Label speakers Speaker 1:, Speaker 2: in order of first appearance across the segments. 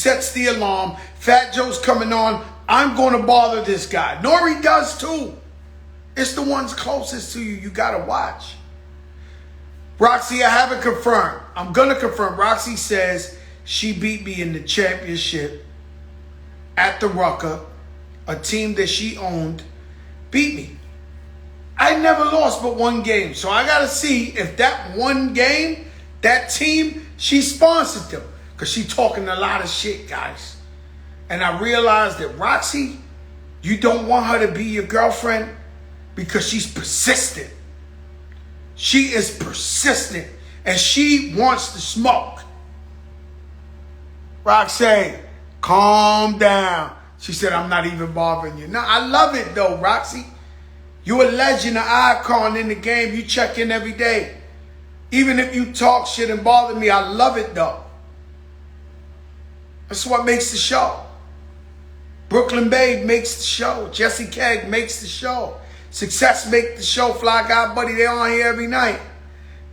Speaker 1: sets the alarm. Fat Joe's coming on. I'm going to bother this guy. Nori does too. It's the ones closest to you. You got to watch. Roxy, I haven't confirmed. I'm going to confirm. Roxy says she beat me in the championship at the Rucker. A team that she owned beat me. I never lost but one game. So I got to see if that one game, that team, she sponsored them. Because she talking a lot of shit, guys. And I realized that Roxy, you don't want her to be your girlfriend because she's persistent. She is persistent. And she wants to smoke. Roxy, calm down. She said, I'm not even bothering you. No, I love it though, Roxy. You a legend, an icon in the game. You check in every day. Even if you talk shit and bother me, I love it though. That's what makes the show. Brooklyn Babe makes the show. Jesse Keg makes the show. Success make the show. Fly Guy Buddy, they on here every night.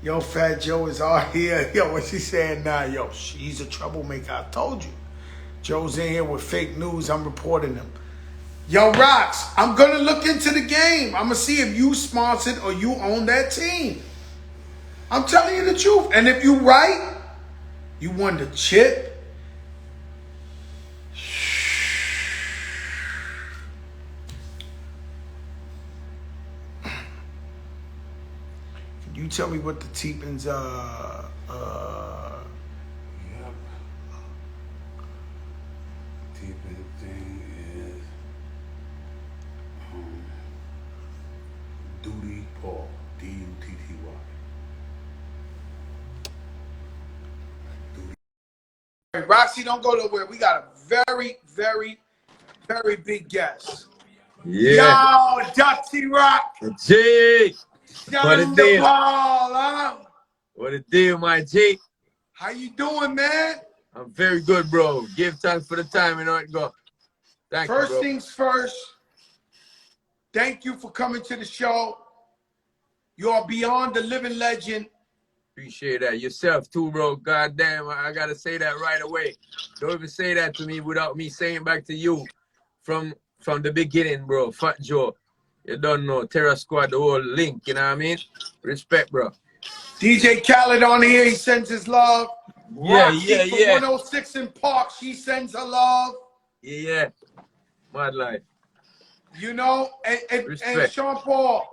Speaker 1: Yo, Fat Joe is on here. Yo, what's he saying now? Yo, she's a troublemaker. I told you. Joe's in here with fake news. I'm reporting them. Yo, Rox, I'm going to look into the game. I'm going to see if you sponsored or you own that team. I'm telling you the truth. And if you right, you won the chip. Can you tell me what the Teepins
Speaker 2: Yep. Teepin thing is Duty Paul. D-U-T-T-Y.
Speaker 1: Roxy, don't go nowhere. We got a very, very, very big guest.
Speaker 3: Yeah.
Speaker 1: Yo, Dusty Rock.
Speaker 3: G.
Speaker 1: What
Speaker 3: a deal.
Speaker 1: Paul, huh?
Speaker 3: What a deal, my G.
Speaker 1: How you doing, man?
Speaker 3: I'm very good, bro. Give thanks for the time and all it go. Thank you,
Speaker 1: First
Speaker 3: bro.
Speaker 1: things first, thank you for coming to the show. You are beyond the living legend.
Speaker 3: Appreciate that. Yourself too, bro. God damn, I gotta say that right away. Don't even say that to me without me saying back to you from the beginning, bro. Fat Joe. You don't know. Terror Squad, the whole link, you know what I mean? Respect, bro.
Speaker 1: DJ Khaled on here, he sends his love.
Speaker 3: Yeah,
Speaker 1: Roxy from 106 in Park, she sends her love.
Speaker 3: Yeah. Mad life.
Speaker 1: You know, and Sean Paul,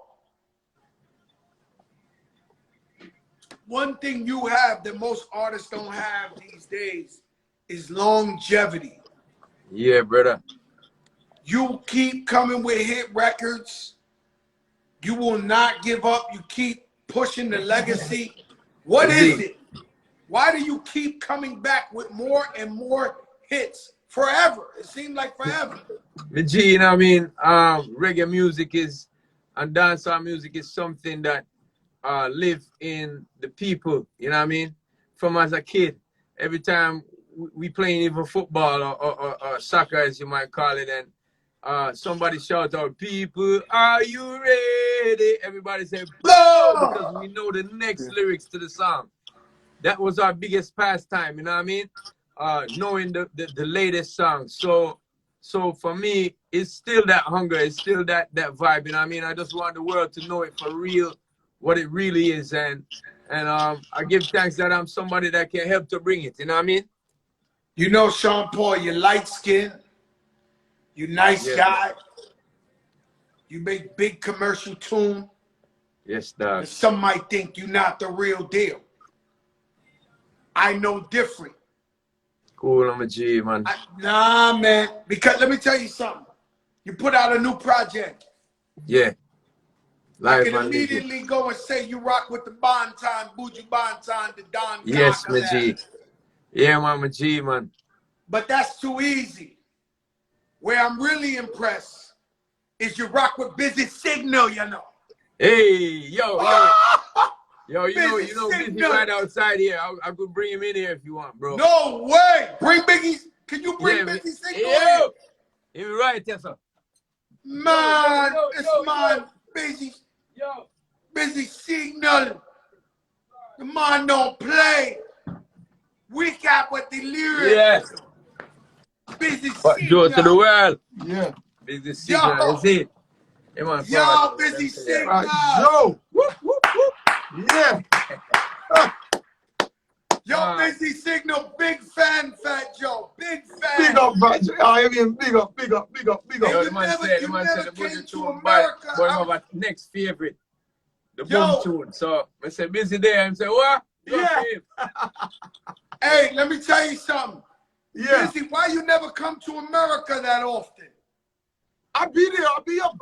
Speaker 1: one thing you have that most artists don't have these days is longevity.
Speaker 3: Yeah, brother.
Speaker 1: You keep coming with hit records. You will not give up. You keep pushing the legacy. What is it? Why do you keep coming back with more and more hits forever? It seems like forever.
Speaker 3: G, you know what I mean? Reggae music is, and dancehall music is something that live in the people, you know what I mean? From as a kid, every time we playing even football or soccer, as you might call it, and somebody shout out, people, are you ready? Everybody say, blow, because we know the next lyrics to the song. That was our biggest pastime, you know what I mean? Knowing the latest song. So for me, it's still that hunger, it's still that vibe, you know what I mean? I just want the world to know it for real, what it really is, and I give thanks that I'm somebody that can help to bring it, you know what I mean?
Speaker 1: You know, Sean Paul, you're light skinned, you nice guy, you make big commercial tune.
Speaker 3: Yes, dog.
Speaker 1: And some might think you're not the real deal. I know different.
Speaker 3: Cool, I'm a G, man.
Speaker 1: Nah, man, because let me tell you something. You put out a new project.
Speaker 3: Yeah.
Speaker 1: I can immediately go and say you rock with the Bonton, Buju Bonton, the Don.
Speaker 3: Yes, my G. Yeah, man, my G, man.
Speaker 1: But that's too easy. Where I'm really impressed is you rock with Busy Signal, you know.
Speaker 3: Hey, yo. Yo, you know, Busy right outside here. I could bring him in here if you want, bro.
Speaker 1: No way. Bring Biggie. Can you bring Busy Signal in?
Speaker 3: You're right, Tessa.
Speaker 1: Man, it's man, Busy.
Speaker 3: Yo.
Speaker 1: Busy Signal. The man don't play. We got what the lyrics.
Speaker 3: Yes.
Speaker 1: busy
Speaker 3: But Joe to the
Speaker 1: signal.
Speaker 3: world.
Speaker 4: Yeah.
Speaker 3: Busy signal, is it? Hey, man,
Speaker 1: Yo, busy signal.
Speaker 4: Right, Joe. Whoop, whoop, whoop. Yeah.
Speaker 1: Yo, busy signal. Big fan, Fat Joe. Big fan.
Speaker 4: Big up, Fat Joe. I mean, big up, big up, big up, big up.
Speaker 3: Yo,
Speaker 1: You
Speaker 3: the man
Speaker 1: never-
Speaker 3: said,
Speaker 1: you
Speaker 3: the man
Speaker 1: never
Speaker 3: said the
Speaker 1: came
Speaker 3: Boom
Speaker 1: to
Speaker 3: tune,
Speaker 1: America.
Speaker 3: but
Speaker 1: I
Speaker 3: one of
Speaker 1: was-
Speaker 3: our next favorite, the
Speaker 1: Yo.
Speaker 3: Boom tune. So I said, busy there. I said, what?
Speaker 4: Yeah.
Speaker 1: Hey, let me tell you something.
Speaker 4: Yeah.
Speaker 1: Busy, why you never come to America that often?
Speaker 4: I'll be there. I'll be up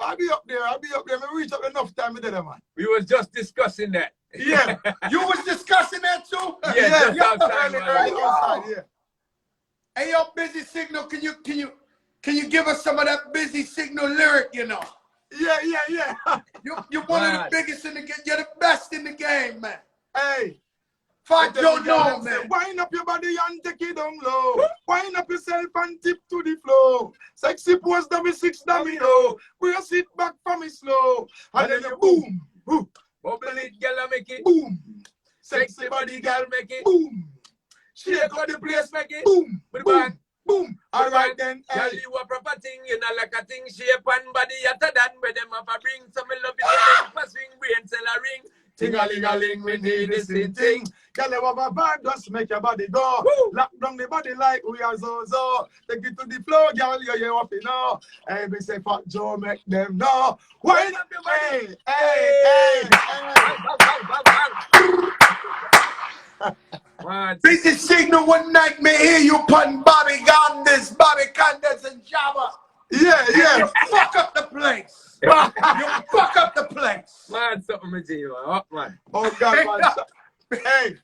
Speaker 4: there. I'll be up there. I reach up enough time with them, man.
Speaker 3: We was just discussing that.
Speaker 4: Yeah.
Speaker 1: You was discussing that too?
Speaker 3: Yeah, just outside,
Speaker 4: early,
Speaker 3: man.
Speaker 4: early outside, yeah.
Speaker 1: Hey, yo, busy signal, can you give us some of that busy signal lyric, you know?
Speaker 4: Yeah, yeah, yeah.
Speaker 1: You're one of the
Speaker 3: Right.
Speaker 1: biggest in the game. You're the best in the game, man.
Speaker 4: Hey.
Speaker 1: Fat Joe, no,
Speaker 4: Say,
Speaker 1: man.
Speaker 4: wind up your body and take it down low. Wind up yourself and tip to the flow. Sexy pose, dummy 6 dummy low. Brace it back for me slow. And then you boom, boom,
Speaker 3: Bubble it, girl, I make it.
Speaker 4: boom.
Speaker 3: Sexy body, girl, make it.
Speaker 4: Boom.
Speaker 3: Shake
Speaker 4: Shake
Speaker 3: up
Speaker 4: up
Speaker 3: the
Speaker 4: the
Speaker 3: place,
Speaker 4: place.
Speaker 3: make it.
Speaker 4: Boom,
Speaker 3: With the
Speaker 4: boom,
Speaker 3: band.
Speaker 4: boom. All right then.
Speaker 3: Girl,
Speaker 4: Hey.
Speaker 3: you a proper thing, you know, like a thing, shape and body, hotter than where them have a ring. So me love it when them pass ring, brain cell a ring.
Speaker 4: Ting-a-ling-a-ling, we need the same thing. Girl, you have a vibe, just make your body go.
Speaker 3: Woo.
Speaker 4: Lock down the body like we are so. Take it to the floor, girl, you up, you know. Hey, me say, Fat Joe, make them know. Wind up your body. Hey, hey, hey.
Speaker 3: Man,
Speaker 1: Busy signal one night, me hear you putting Bobby Gondas, Bobby Condas, and Java.
Speaker 4: Yeah, yeah.
Speaker 1: Fuck up the place. You fuck up the place.
Speaker 3: man, something with you, man. Up, man.
Speaker 4: Oh, God, man. Hey,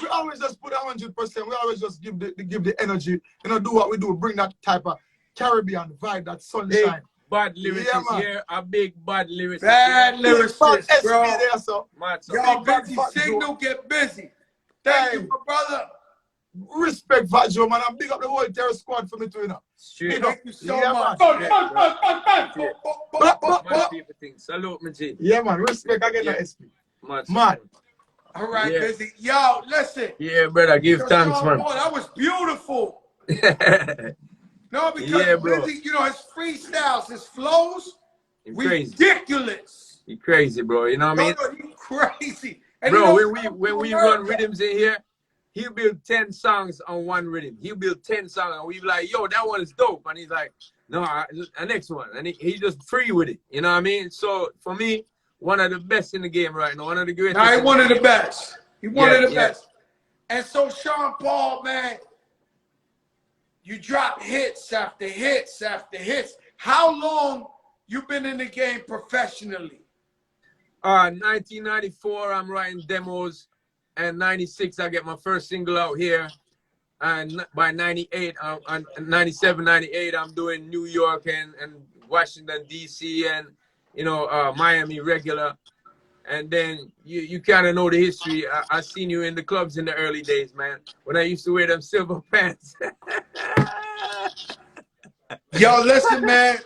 Speaker 4: we always just put 100%. We always just give the energy. You know, do what we do. Bring that type of Caribbean vibe, that
Speaker 3: Big
Speaker 4: sunshine.
Speaker 3: bad lyricist
Speaker 4: Yeah, man.
Speaker 3: here, a big bad lyricist.
Speaker 1: Bad
Speaker 3: here.
Speaker 1: lyricist,
Speaker 4: Fat
Speaker 1: bro.
Speaker 4: SB there, so.
Speaker 3: Man, so
Speaker 1: Yo,
Speaker 4: Big
Speaker 1: busy
Speaker 4: Fat Joe.
Speaker 1: signal, get busy. Thank you, my brother.
Speaker 4: Respect, Fat Joe, man. And big up the whole terror squad for me too, you know.
Speaker 3: straight
Speaker 4: Big
Speaker 3: up.
Speaker 4: up.
Speaker 1: Thank you so
Speaker 4: Yeah,
Speaker 1: much.
Speaker 4: man.
Speaker 3: Man, people think. Salute me, G.
Speaker 4: Yeah, man. Respect again,
Speaker 3: Yeah.
Speaker 4: SP.
Speaker 3: Man.
Speaker 4: Man.
Speaker 1: All right,
Speaker 3: Yeah.
Speaker 1: busy. Yo, listen.
Speaker 3: Yeah, brother, give
Speaker 1: Yo,
Speaker 3: thanks,
Speaker 1: Sean
Speaker 3: man.
Speaker 1: Paul, that was beautiful. No, because
Speaker 3: Yeah, bro.
Speaker 1: busy, you know, his freestyles, his flows,
Speaker 3: He crazy.
Speaker 1: ridiculous.
Speaker 3: He crazy, bro. You know what I mean?
Speaker 1: No, he crazy. And
Speaker 3: Bro,
Speaker 1: he
Speaker 3: when we run rhythms in here, he'll build 10 songs on one rhythm. He'll build 10 songs, and we be like, yo, that one is dope. And he's like, no, the next one. And he just free with it. You know what I mean? So for me, one of the best in the game right now. One of the greatest.
Speaker 1: Nah, he one of the best. He one of the
Speaker 3: Yeah.
Speaker 1: best. And so, Sean Paul, man, you drop hits after hits after hits. How long you been in the game professionally?
Speaker 3: 1994, I'm writing demos. And 96, I get my first single out here. And by 98, 97, 98, I'm doing New York and Washington, D.C. and, you know, Miami regular. And then you kind of know the history. I seen you in the clubs in the early days, man. When I used to wear them silver pants.
Speaker 1: Yo, listen, man.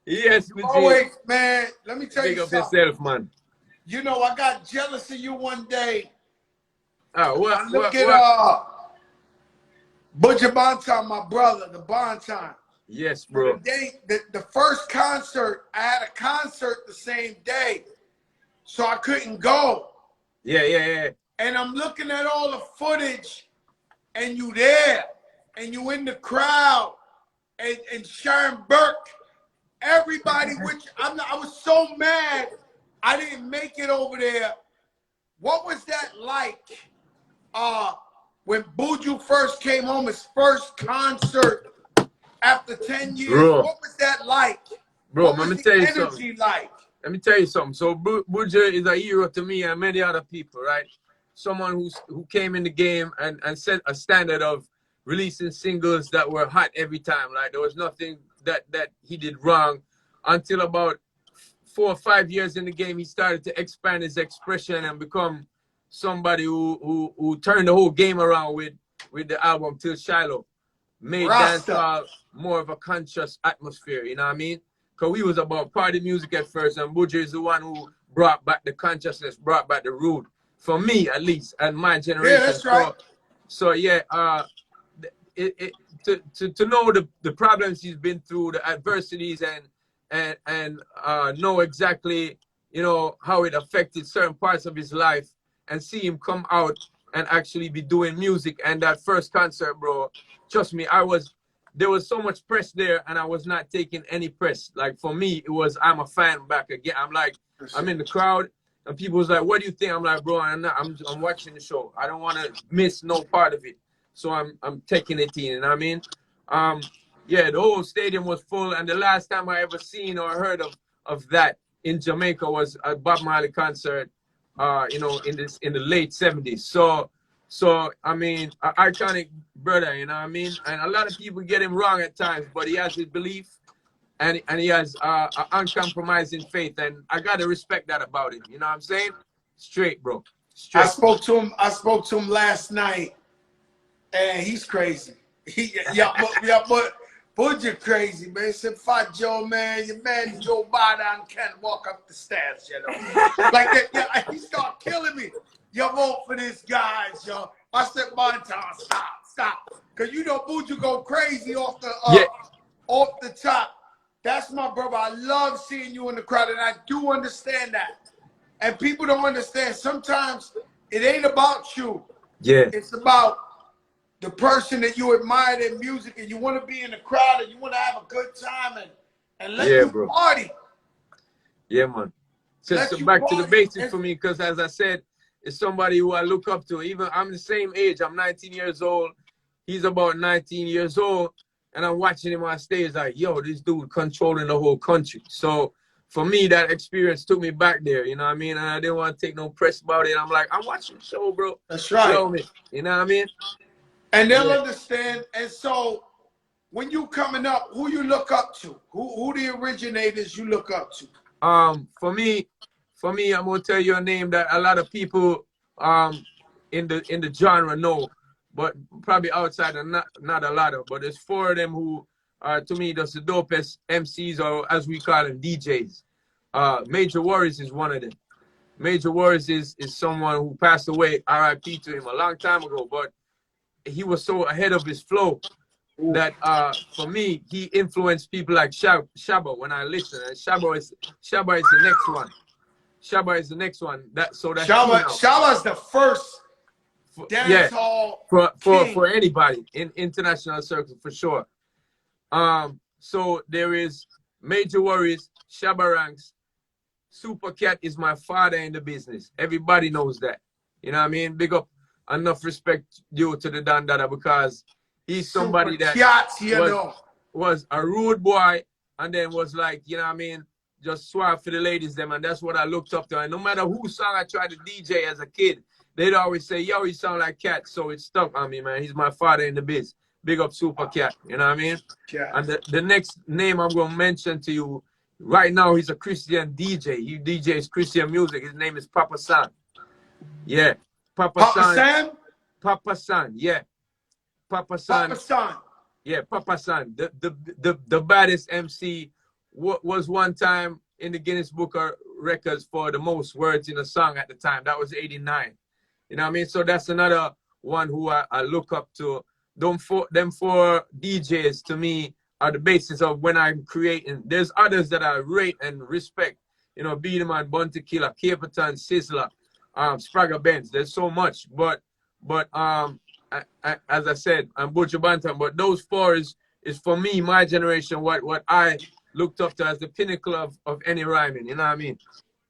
Speaker 3: Yes,
Speaker 1: Always, man. Let me tell
Speaker 3: big
Speaker 1: you
Speaker 3: up
Speaker 1: something.
Speaker 3: yourself, man.
Speaker 1: You know, I got jealous of you one day.
Speaker 3: What?
Speaker 1: I look at Butcher Bonton, my brother, the Bonton.
Speaker 3: Yes, bro.
Speaker 1: The first concert, I had a concert the same day, so I couldn't go.
Speaker 3: Yeah.
Speaker 1: And I'm looking at all the footage, and you there, and you in the crowd, and Sharon Burke, everybody, which I was so mad I didn't make it over there. What was that like? When Buju first came home, his first concert after 10 years,
Speaker 3: Bro.
Speaker 1: what was that like?
Speaker 3: Bro,
Speaker 1: What
Speaker 3: let me
Speaker 1: was
Speaker 3: tell
Speaker 1: the
Speaker 3: you
Speaker 1: energy
Speaker 3: something.
Speaker 1: like?
Speaker 3: Let me tell you something. So Buju is a hero to me and many other people, right? Someone who came in the game and set a standard of releasing singles that were hot every time. Like there was nothing that he did wrong until about 4 or 5 years in the game. He started to expand his expression and become somebody who turned the whole game around with the album Till Shiloh. Made
Speaker 1: Rasta.
Speaker 3: dancehall more of a conscious atmosphere, you know what I mean? Because we was about party music at first, and Buju is the one who brought back the consciousness, brought back the root, for me at least, and my generation.
Speaker 1: Yeah, that's right.
Speaker 3: So yeah, to know the problems he's been through, the adversities, and know exactly, you know, how it affected certain parts of his life, and see him come out and actually be doing music. And that first concert, bro, trust me, there was so much press there, and I was not taking any press. Like, for me, it was, I'm a fan back again. I'm like, I'm in the crowd, and people was like, what do you think? I'm like, bro, I'm watching the show. I don't want to miss no part of it. So I'm taking it in, you know what I mean? Yeah, the whole stadium was full, and the last time I ever seen or heard of that in Jamaica was a Bob Marley concert, you know, in the late 70s. So I mean, an iconic brother, you know what I mean? And a lot of people get him wrong at times, but he has his belief, and he has an uncompromising faith, and I gotta respect that about him. You know what I'm saying? Straight, bro. Straight.
Speaker 1: I spoke to him last night, and he's crazy. But you're crazy, man. He said, "Fat Joe, man, your man Joe Biden can't walk up the stairs, you know." Like that, yeah. He started killing me. You vote for this guy, yo. I said, "Montan, stop," because you know Buju go crazy off the top. That's my brother. I love seeing you in the crowd, and I do understand that. And people don't understand. Sometimes it ain't about you.
Speaker 3: Yeah.
Speaker 1: It's about the person that you admire their music, and you want to be in the crowd, and you want to have a good time, and let you party.
Speaker 3: Yeah, man. So back to the basics for me, because as I said, it's somebody who I look up to. Even I'm the same age. I'm 19 years old. He's about 19 years old. And I'm watching him on stage like, yo, this dude controlling the whole country. So for me, that experience took me back there. You know what I mean? And I didn't want to take no press about it. I'm like, I'm watching the show, bro.
Speaker 1: That's right.
Speaker 3: Show me. You know what I mean?
Speaker 1: And they'll understand. And so when you coming up, who you look up to? Who the originators you look up to?
Speaker 3: For me, I'm gonna tell you a name that a lot of people in the genre know, but probably outside of not a lot of. But there's four of them who are, to me, just the dopest MCs, or as we call them, DJs. Major Warriors is one of them. Major Warriors is someone who passed away, R.I.P. to him, a long time ago, but he was so ahead of his flow that for me, he influenced people like Shabba when I listen. And Shabba is the next one. Shabba is the next one.
Speaker 1: Shabba is the first dance hall
Speaker 3: for anybody in international circles, for sure. So there is Major Warriors, Shabba Ranks. Super Cat is my father in the business. Everybody knows that. You know what I mean? Big up, enough respect due to the Don Dada, because he's somebody was a rude boy, and then was like, you know what I mean, just swap for the ladies them, and that's what I looked up to. And no matter whose song I tried to DJ as a kid, they'd always say, yo, he sound like Cat. So it stuck on me, man. He's my father in the biz. Big up Super Cat, you know what I mean? Yeah. And the next name I'm going to mention to you, right now, he's a Christian DJ. He DJs Christian music. His name is Papa San. Yeah. Papa San? Papa San, yeah. Papa San.
Speaker 1: Papa San.
Speaker 3: Yeah, Papa San. The baddest MC was one time in the Guinness Book of Records for the most words in a song at the time. That was 89. You know what I mean? So that's another one who I look up to. Them four DJs, to me, are the basis of when I'm creating. There's others that I rate and respect. You know, Beatman, Bunty Killer, Caperton, Sizzler, Spragga Benz. There's so much. But as I said, I'm Butcher Bantam. But those four is for me, my generation, what I looked up to as the pinnacle of any rhyming. You know what I mean?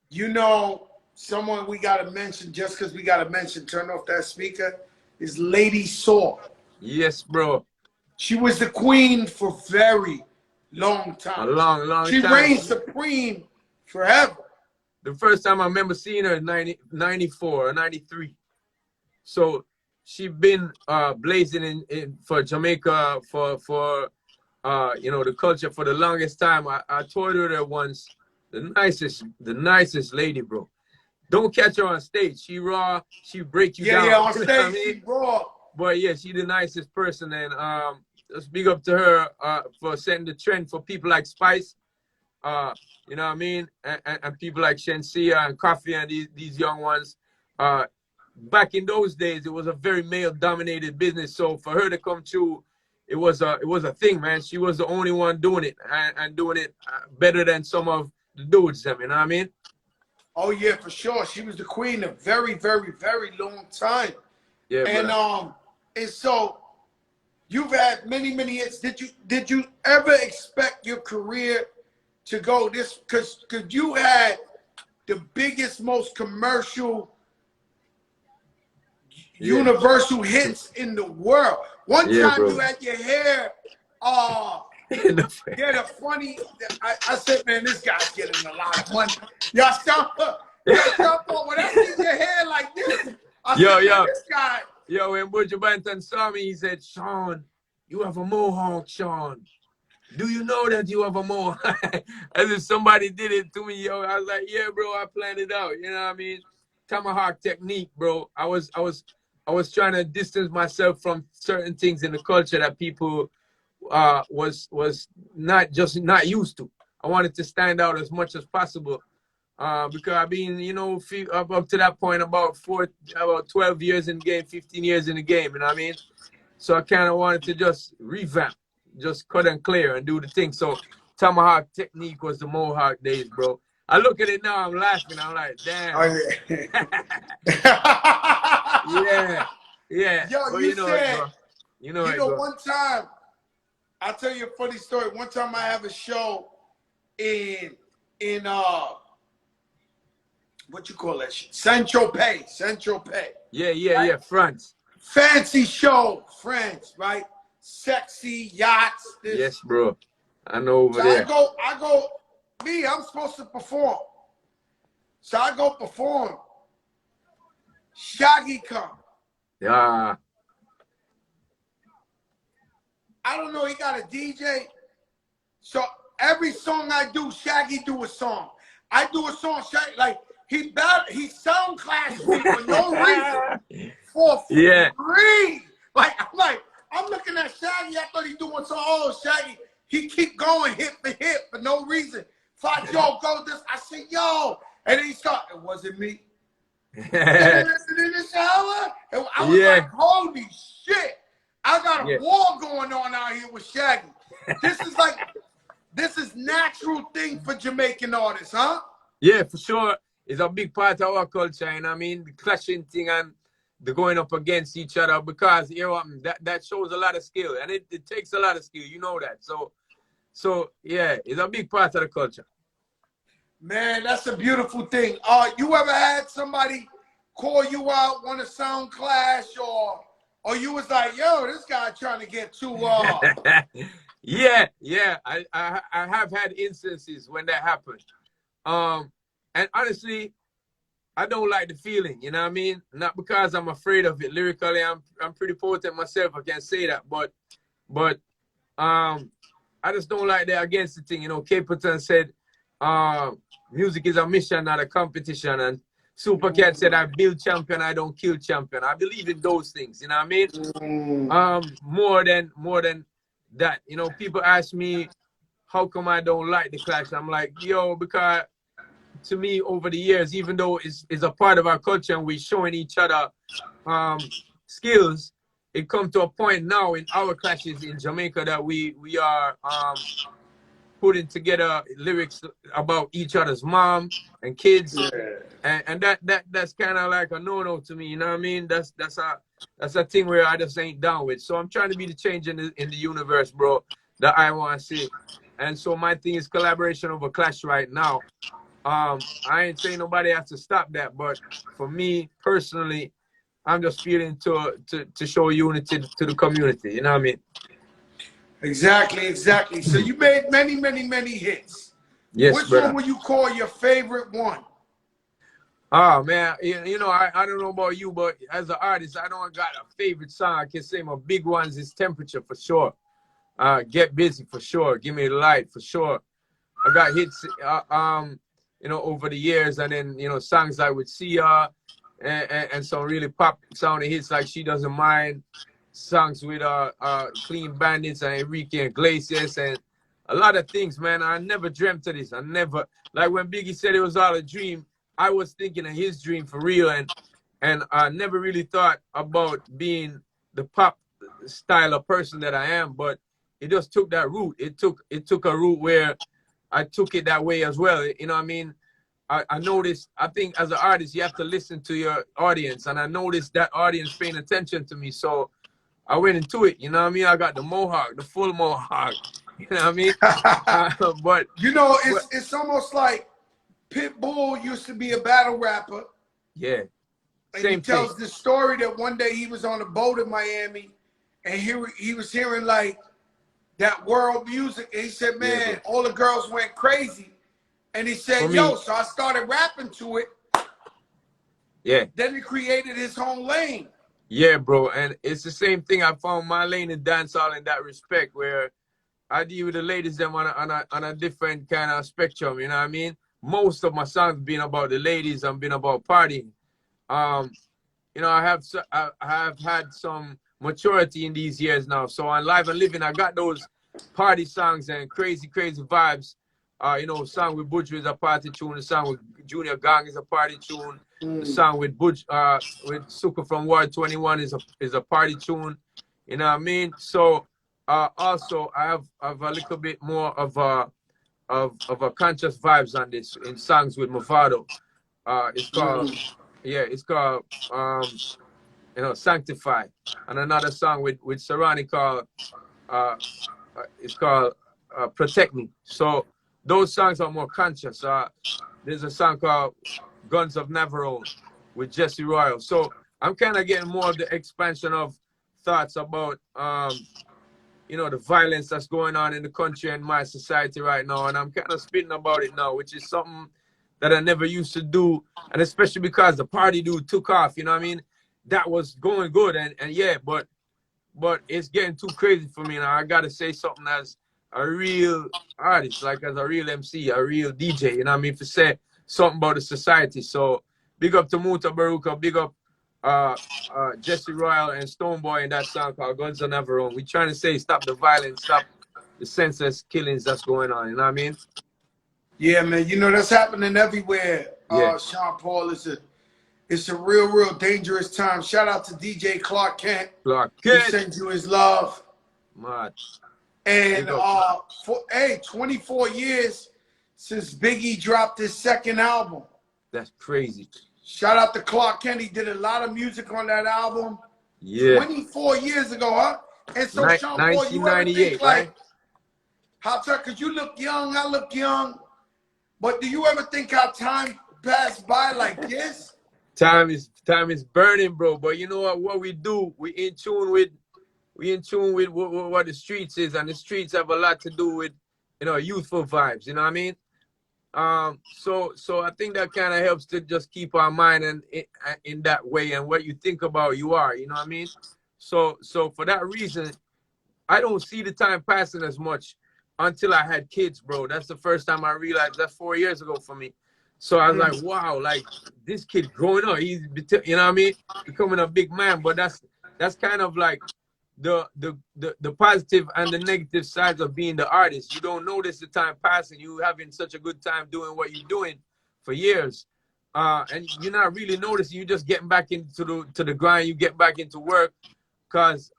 Speaker 1: You know, someone we got to mention, just because we got to mention, turn off that speaker, is Lady Saw. Yes,
Speaker 3: bro.
Speaker 1: She was the queen for very long time.
Speaker 3: A long time.
Speaker 1: She reigned supreme forever.
Speaker 3: The first time I remember seeing her in 94 or 93. So she been blazing in for Jamaica for you know, the culture for the longest time. I told her there once, the nicest lady, bro. Don't catch her on stage. She raw, she break you down.
Speaker 1: Yeah, on stage, she raw.
Speaker 3: But yeah, she the nicest person, and just big up to her for setting the trend for people like Spice, you know what I mean, and people like Shensia and Coffee and these young ones. Back in those days, it was a very male-dominated business, so for her to come through it was a thing, man. She was the only one doing it and doing it better than some of the dudes, you know what I mean?
Speaker 1: Oh yeah, for sure. She was the queen a very, very, very long time.
Speaker 3: Yeah,
Speaker 1: and
Speaker 3: brother.
Speaker 1: and so you've had many, many hits. Did you ever expect your career to go this? Because you had the biggest, most commercial, universal hits in the world. One time
Speaker 3: bro.
Speaker 1: you had your hair, get a funny. I said, man, this guy's getting a lot of money. Y'all stop. When I see your hair like this, I said, man, this guy.
Speaker 3: Yo, when Buju Banton saw me, he said, Sean, you have a mohawk, Sean. Do you know that you have a mohawk? As if somebody did it to me, yo. I was like, yeah, bro, I planned it out. You know what I mean? Tomahawk technique, bro. I was trying to distance myself from certain things in the culture that people was not used to. I wanted to stand out as much as possible. Because I've been, you know, up to that point about 12 years in the game, 15 years in the game, you know what I mean? So I kind of wanted to just revamp, just cut and clear and do the thing. So Tomahawk technique was the Mohawk days, bro. I look at it now, I'm laughing. I'm like, damn.
Speaker 1: Oh,
Speaker 3: yeah. Yeah.
Speaker 1: Yo,
Speaker 3: but
Speaker 1: you said,
Speaker 3: bro. You know,
Speaker 1: one time, I'll tell you a funny story. One time I have a show in what you call that shit? Saint-Tropez.
Speaker 3: Yeah,
Speaker 1: right?
Speaker 3: France.
Speaker 1: Fancy show, France, right? Sexy yachts.
Speaker 3: Yes, bro. I know over there.
Speaker 1: I go, I'm supposed to perform. So I go perform. Shaggy come.
Speaker 3: Yeah.
Speaker 1: I don't know, he got a DJ. So every song I do, Shaggy do a song. I do a song, Shaggy, like, he sound clashed me for no reason. For free. Like, I'm looking at Shaggy. I thought he doing so. Oh, Shaggy. He keep going hit for hit for no reason. Thought, yo, go this. I said, yo. And then he started, it wasn't me. In the shower. And I was like, holy shit. I got a war going on out here with Shaggy. This is natural thing for Jamaican artists, huh?
Speaker 3: Yeah, for sure. It's a big part of our culture, you know what I mean? The clashing thing and the going up against each other, because you know that shows a lot of skill, and it takes a lot of skill, you know that. So yeah, it's a big part of the culture.
Speaker 1: Man, that's a beautiful thing. You ever had somebody call you out, want to sound clash, or you was like, yo, this guy trying to get too
Speaker 3: Yeah, I have had instances when that happened. And honestly, I don't like the feeling, you know what I mean? Not because I'm afraid of it. Lyrically, I'm pretty potent myself, I can't say that, but I just don't like that against the thing. You know, Capleton said, music is a mission, not a competition, and Supercat said, I build champion, I don't kill champion. I believe in those things, you know what I mean? More than that. You know, people ask me, how come I don't like the clash? I'm like, yo, because to me, over the years, even though it's a part of our culture and we're showing each other skills, it comes to a point now in our clashes in Jamaica that we are putting together lyrics about each other's mom and kids, and that's kind of like a no-no to me. You know what I mean? That's a thing where I just ain't down with. So I'm trying to be the change in the universe, bro, that I want to see. And so my thing is collaboration over clash right now. I ain't saying nobody has to stop that, but for me personally, I'm just feeling to show unity to the community. You know what I mean?
Speaker 1: Exactly. So you made many hits.
Speaker 3: Yes,
Speaker 1: Which
Speaker 3: brother.
Speaker 1: one would you call your favorite one?
Speaker 3: Oh man, you know, I don't know about you, but as an artist, I don't got a favorite song. I can say my big ones is Temperature for sure. Get Busy for sure. Give Me the Light for sure. I got hits you know, over the years, and then, you know, songs like with Sia and some really pop sounding hits like She Doesn't Mind, songs with Clean Bandits and Enrique Iglesias, and a lot of things, man. I never dreamt of this. I never, like when Biggie said it was all a dream, I was thinking of his dream for real, and I never really thought about being the pop style of person that I am, but it just took that route. It took a route where I took it that way as well. You know what I mean? I noticed, I think as an artist, you have to listen to your audience. And I noticed that audience paying attention to me. So I went into it. You know what I mean? I got the mohawk, the full mohawk. You know what I mean? But
Speaker 1: you know, it's almost like Pitbull used to be a battle rapper.
Speaker 3: Yeah.
Speaker 1: And
Speaker 3: Same
Speaker 1: he tells
Speaker 3: thing.
Speaker 1: this story that one day he was on a boat in Miami and he was hearing like that world music. And he said, man, all the girls went crazy. And he said, yo, so I started rapping to it.
Speaker 3: Yeah.
Speaker 1: Then he created his own lane.
Speaker 3: Yeah, bro. And it's the same thing. I found my lane in dancehall in that respect, where I deal with the ladies them on a different kind of spectrum. You know what I mean? Most of my songs been about the ladies and been about partying. You know, I have had some maturity in these years now. So on Live and Living, I got those party songs and crazy vibes. You know, song with Butch is a party tune. The song with Junior Gang is a party tune. The song with Butch, with Suka from Ward 21 is a party tune. You know what I mean? So also I have a little bit more of a conscious vibes on this in songs with Movado. It's called it's called you know, Sanctify, and another song with Sarani called it's called Protect Me. So those songs are more conscious. There's a song called Guns of Navarone with Jesse Royal. So I'm kind of getting more of the expansion of thoughts about you know, the violence that's going on in the country and my society right now, and I'm kind of spitting about it now, which is something that I never used to do, and especially because the party dude took off, you know what I mean? That was going good, and yeah, but it's getting too crazy for me now. I gotta say something as a real artist, like as a real MC, a real DJ, you know what I mean? To say something about the society. So big up to Muta Baruka, big up Jesse Royal and Stoneboy in that song called Guns of Navarone. We trying to say stop the violence, stop the senseless killings that's going on, you know what I mean?
Speaker 1: Yeah, man. You know, that's happening everywhere. Sean Paul, it's a real dangerous time. Shout out to DJ Clark Kent. He sends you his love.
Speaker 3: Mad.
Speaker 1: And 24 years since Biggie dropped his second album.
Speaker 3: That's crazy.
Speaker 1: Shout out to Clark Kent. He did a lot of music on that album.
Speaker 3: Yeah.
Speaker 1: 24 years ago, huh? And so, Sean Paul, you ever think like, how tough, because you look young, I look young, but do you ever think how time passed by like this?
Speaker 3: Time is burning, bro. But you know what we do? We in tune with what the streets is, and the streets have a lot to do with, you know, youthful vibes, you know what I mean? So I think that kind of helps to just keep our mind in that way, and what you think about, you are, you know what I mean? So for that reason, I don't see the time passing as much until I had kids, bro. That's the first time I realized. That's 4 years ago for me. So I was like, wow, like this kid growing up, he's, you know what I mean, becoming a big man. But that's kind of like the positive and the negative sides of being the artist. You don't notice the time passing. You having such a good time doing what you're doing for years, and you're not really noticing. You're just getting back into the grind. You get back into work, because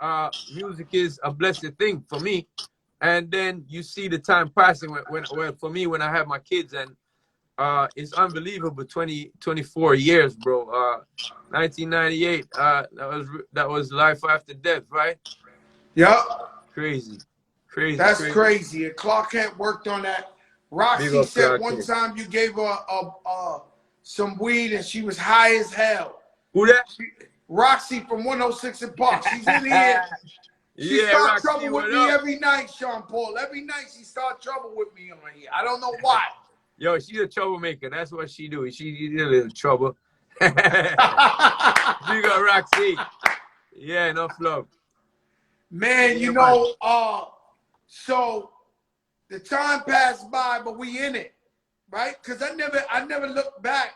Speaker 3: music is a blessed thing for me. And then you see the time passing when for me, when I have my kids, and it's unbelievable. 24 years, bro. 1998. That was life after death, right?
Speaker 1: Yep.
Speaker 3: Crazy.
Speaker 1: That's crazy. And Clark Kent worked on that. Roxy said one time you gave her some weed and she was high as hell.
Speaker 3: Who that?
Speaker 1: Roxy from 106 and Park. She's in here. She starts trouble with me every night, Sean Paul. Every night she starts trouble with me on here. I don't know why.
Speaker 3: Yo, she's a troublemaker. That's what she do. She did a little trouble. She got Roxy. Yeah, enough love.
Speaker 1: Man, you know, so the time passed by, but we in it, right? Because I never look back.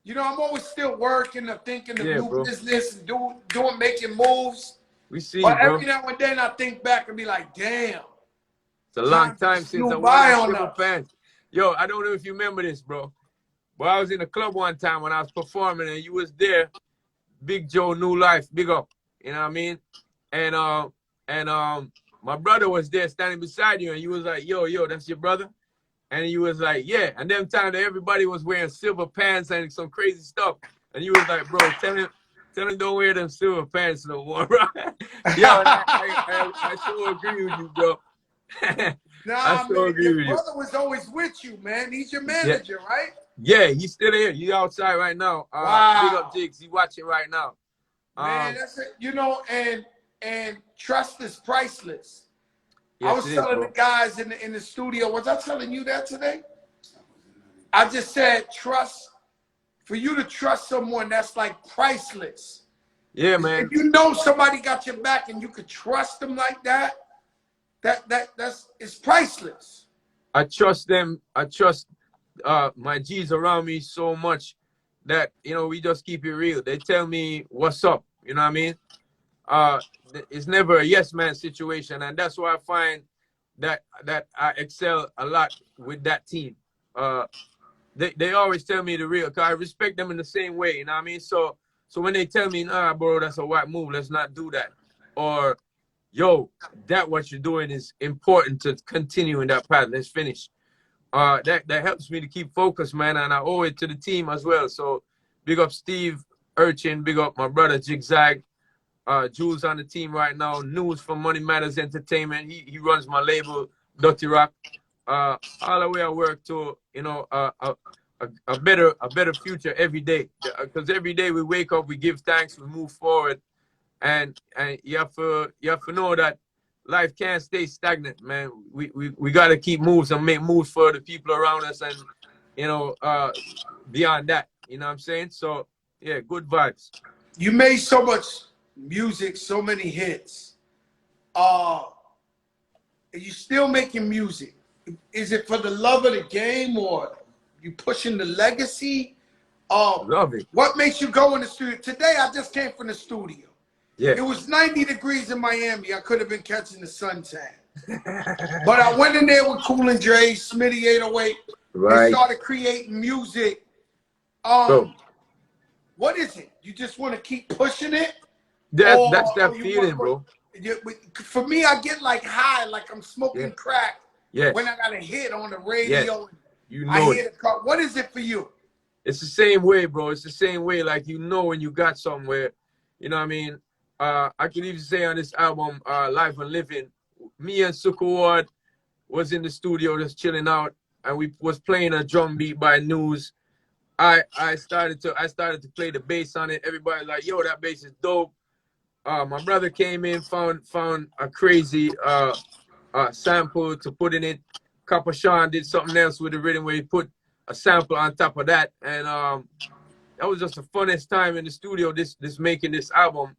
Speaker 1: You know, I'm always still working or thinking of new business and doing making moves.
Speaker 3: We see,
Speaker 1: but
Speaker 3: bro.
Speaker 1: Every now and then I think back and be like, damn.
Speaker 3: It's a long time since I wore silver pants. Yo, I don't know if you remember this, bro. But I was in a club one time when I was performing and you was there. Big Joe, New Life, big up. You know what I mean? And And my brother was there standing beside you, and you was like, yo, that's your brother? And he was like, yeah. And them time that everybody was wearing silver pants and some crazy stuff. And you was like, bro, tell him don't wear them silver pants no more, bro. Yo, and I so agree with you, bro. I so
Speaker 1: man,
Speaker 3: agree
Speaker 1: your
Speaker 3: with you.
Speaker 1: brother was always with you, man. He's your
Speaker 3: Yeah.
Speaker 1: manager, right?
Speaker 3: Yeah, he's still here. He's outside right now.
Speaker 1: Wow.
Speaker 3: Big up Jigs. He's watching right now.
Speaker 1: Man, that's it. You know, and trust is priceless.
Speaker 3: Yes,
Speaker 1: I was telling the guys in the studio, was I telling you that today? I just said trust. For you to trust someone, that's like priceless.
Speaker 3: Yeah, man.
Speaker 1: If you know somebody got your back and you could trust them like that, that's it's priceless.
Speaker 3: I trust them. I trust my G's around me so much that, you know, we just keep it real. They tell me what's up. You know what I mean? It's never a yes man situation, and that's why I find that I excel a lot with that team. They always tell me the real, cause I respect them in the same way. You know what I mean? So when they tell me, nah, bro, that's a white move, let's not do that, or yo, that what you're doing is important to continue in that path. Let's finish. That helps me to keep focused, man, and I owe it to the team as well. So big up Steve Urchin, big up my brother Zigzag. Jules on the team right now. News from Money Matters Entertainment. He runs my label, Dirty Rock. All the way I work to, you know, a better future every day. Because every day we wake up, we give thanks, we move forward, and you have to know that life can't stay stagnant, man. We got to keep moves and make moves for the people around us, and you know, beyond that, you know what I'm saying? So yeah, good vibes.
Speaker 1: You made so much music, so many hits. Are you still making music? Is it for the love of the game, or you pushing the legacy?
Speaker 3: Love it.
Speaker 1: What makes you go in the studio? Today I just came from the studio.
Speaker 3: Yeah.
Speaker 1: It was 90 degrees in Miami. I could have been catching the suntan. But I went in there with Cool and Dre, Smitty 808,
Speaker 3: Right.
Speaker 1: and started creating music.
Speaker 3: So,
Speaker 1: what is it? You just want to keep pushing it?
Speaker 3: that's that feeling, bro.
Speaker 1: For me, I get like high, like I'm smoking crack.
Speaker 3: Yes.
Speaker 1: When I got a hit on the radio,
Speaker 3: you know,
Speaker 1: I hear the car. What is it for you?
Speaker 3: It's the same way, bro. It's the same way. Like, you know, when you got somewhere, you know what I mean? I could even say on this album, Life and Living, me and Suka Ward was in the studio just chilling out, and we was playing a drum beat by News. I started to play the bass on it. Everybody like, yo, that bass is dope. My brother came in, found a crazy sample to put in it. Copper Sean did something else with the rhythm where he put a sample on top of that, and that was just the funnest time in the studio. This making this album,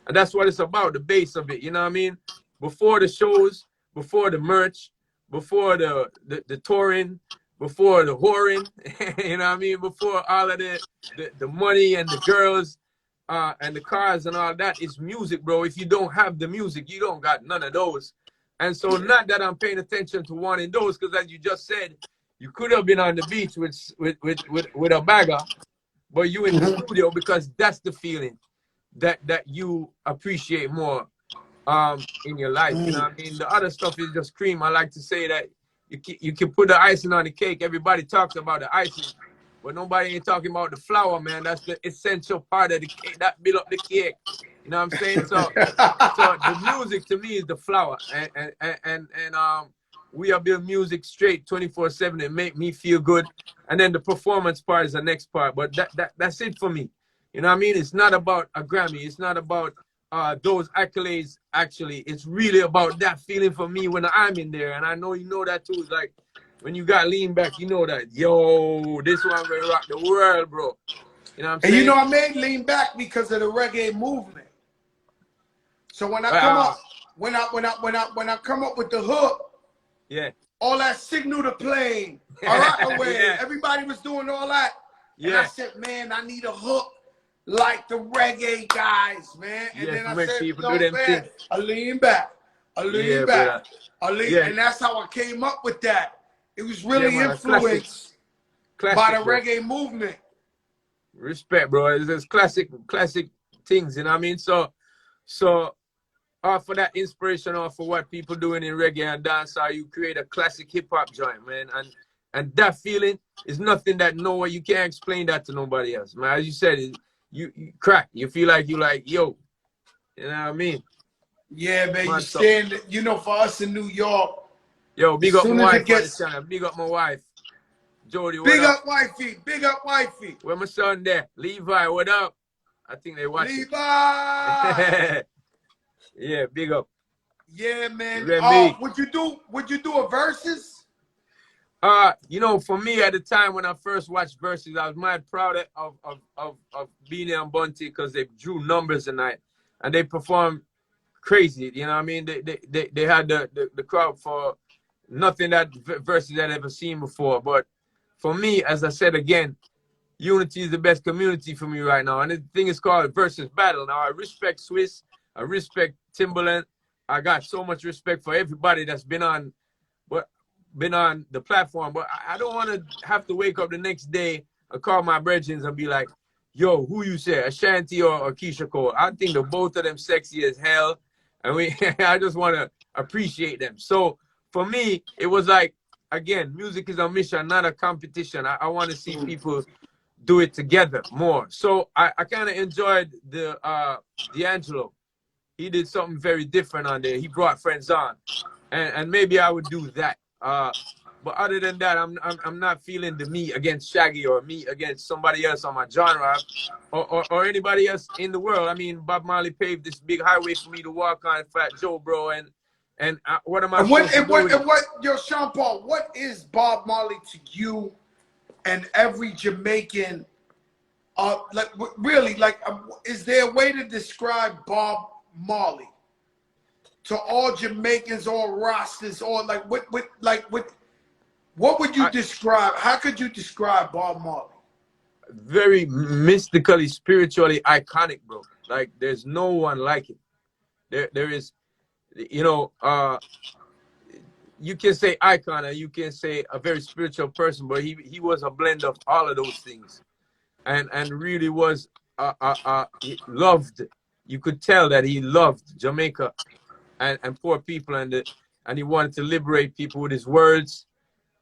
Speaker 3: and that's what it's about, the base of it. You know what I mean? Before the shows, before the merch, before the touring, before the whoring, you know what I mean? Before all of the money and the girls and the cars and all that, it's music, bro. If you don't have the music, you don't got none of those. And so not that I'm paying attention to wanting those, because as you just said, you could have been on the beach with a bagger, but you in the studio, because that's the feeling that you appreciate more in your life. You know what I mean? The other stuff is just cream. I like to say that you can put the icing on the cake. Everybody talks about the icing, but nobody ain't talking about the flour, man. That's the essential part of the cake that build up the cake. You know what I'm saying? So the music to me is the flower, and we are building music straight 24/7 and make me feel good, and then the performance part is the next part. But that's it for me. You know what I mean? It's not about a Grammy. It's not about those accolades. Actually, it's really about that feeling for me when I'm in there, and I know you know that too. It's like when you got Lean Back, you know that, yo, this one gonna rock the world, bro. You know what I'm saying?
Speaker 1: And you know, I made Lean Back because of the reggae movement. So when I come up, when I come up with the hook,
Speaker 3: yeah,
Speaker 1: all that signal to plane, all right, away. Yeah. Everybody was doing all that. And I said, man, I need a hook like the reggae guys, man. And then I said, no, man, I lean back. I lean back. I lean, and that's how I came up with that. It was really influenced by the reggae movement.
Speaker 3: Respect, bro. It's classic things, you know what I mean? So for that inspiration or for what people doing in reggae and dancehall, you create a classic hip hop joint, man. And that feeling is nothing that you can't explain that to nobody else, man. As you said, you crack. You feel like you like, yo, you know what I mean?
Speaker 1: Yeah, man, you
Speaker 3: Man,
Speaker 1: stand, you know, for us in New York,
Speaker 3: yo, big
Speaker 1: as
Speaker 3: up my
Speaker 1: soon as
Speaker 3: wife
Speaker 1: it
Speaker 3: on the
Speaker 1: gets,
Speaker 3: channel. Big up my wife. Jody, what
Speaker 1: big
Speaker 3: up?
Speaker 1: up wifey, big up wifey.
Speaker 3: Where my son there? Levi, what up? I think they watching.
Speaker 1: Levi!
Speaker 3: Yeah, big up.
Speaker 1: Yeah, man.
Speaker 3: Remy.
Speaker 1: Would you do a versus?
Speaker 3: You know, for me at the time when I first watched Versus, I was mad proud of being on Bunty because they drew numbers tonight and they performed crazy. You know what I mean? They had the crowd for nothing that Versus I'd ever seen before. But for me, as I said again, Unity is the best community for me right now. And the thing is called Versus Battle. Now, I respect Swiss. I respect Timberland. I got so much respect for everybody that's been on the platform. But I don't want to have to wake up the next day and call my brethren and be like, yo, who you say, Ashanti or Keisha Cole? I think the both of them sexy as hell. And I just want to appreciate them. So for me, it was like, again, music is a mission, not a competition. I want to see people do it together more. So I kind of enjoyed the D'Angelo. He did something very different on there. He brought friends on, and maybe I would do that. But other than that, I'm not feeling the me against Shaggy or me against somebody else on my genre or anybody else in the world. I mean, Bob Marley paved this big highway for me to walk on, Fat Joe, bro, and what am I supposed to do?
Speaker 1: Yo, Sean Paul, what is Bob Marley to you and every Jamaican? Like really, like, is there a way to describe Bob Marley to all Jamaicans, all Rastas, or like what would you describe? How could you describe Bob Marley?
Speaker 3: Very mystically, spiritually iconic, bro. Like there's no one like it. There is, you know, you can say icon or you can say a very spiritual person, but he was a blend of all of those things, and really was he loved. You could tell that he loved Jamaica and poor people, and he wanted to liberate people with his words,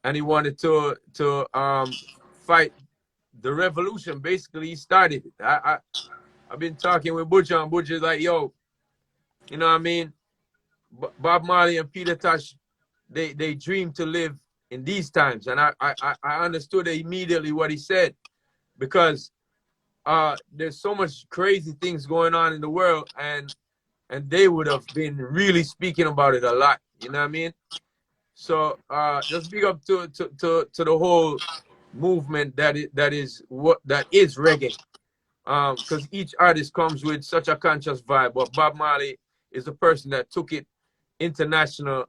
Speaker 3: and he wanted to fight the revolution. Basically, he started it. I've been talking with Butcher, and Butcher's like, yo, you know what I mean? Bob Marley and Peter Tosh, they dreamed to live in these times, and I understood immediately what he said, because there's so much crazy things going on in the world, and they would have been really speaking about it a lot. You know what I mean? So just big up to the whole movement that is reggae. Because each artist comes with such a conscious vibe, but Bob Marley is the person that took it international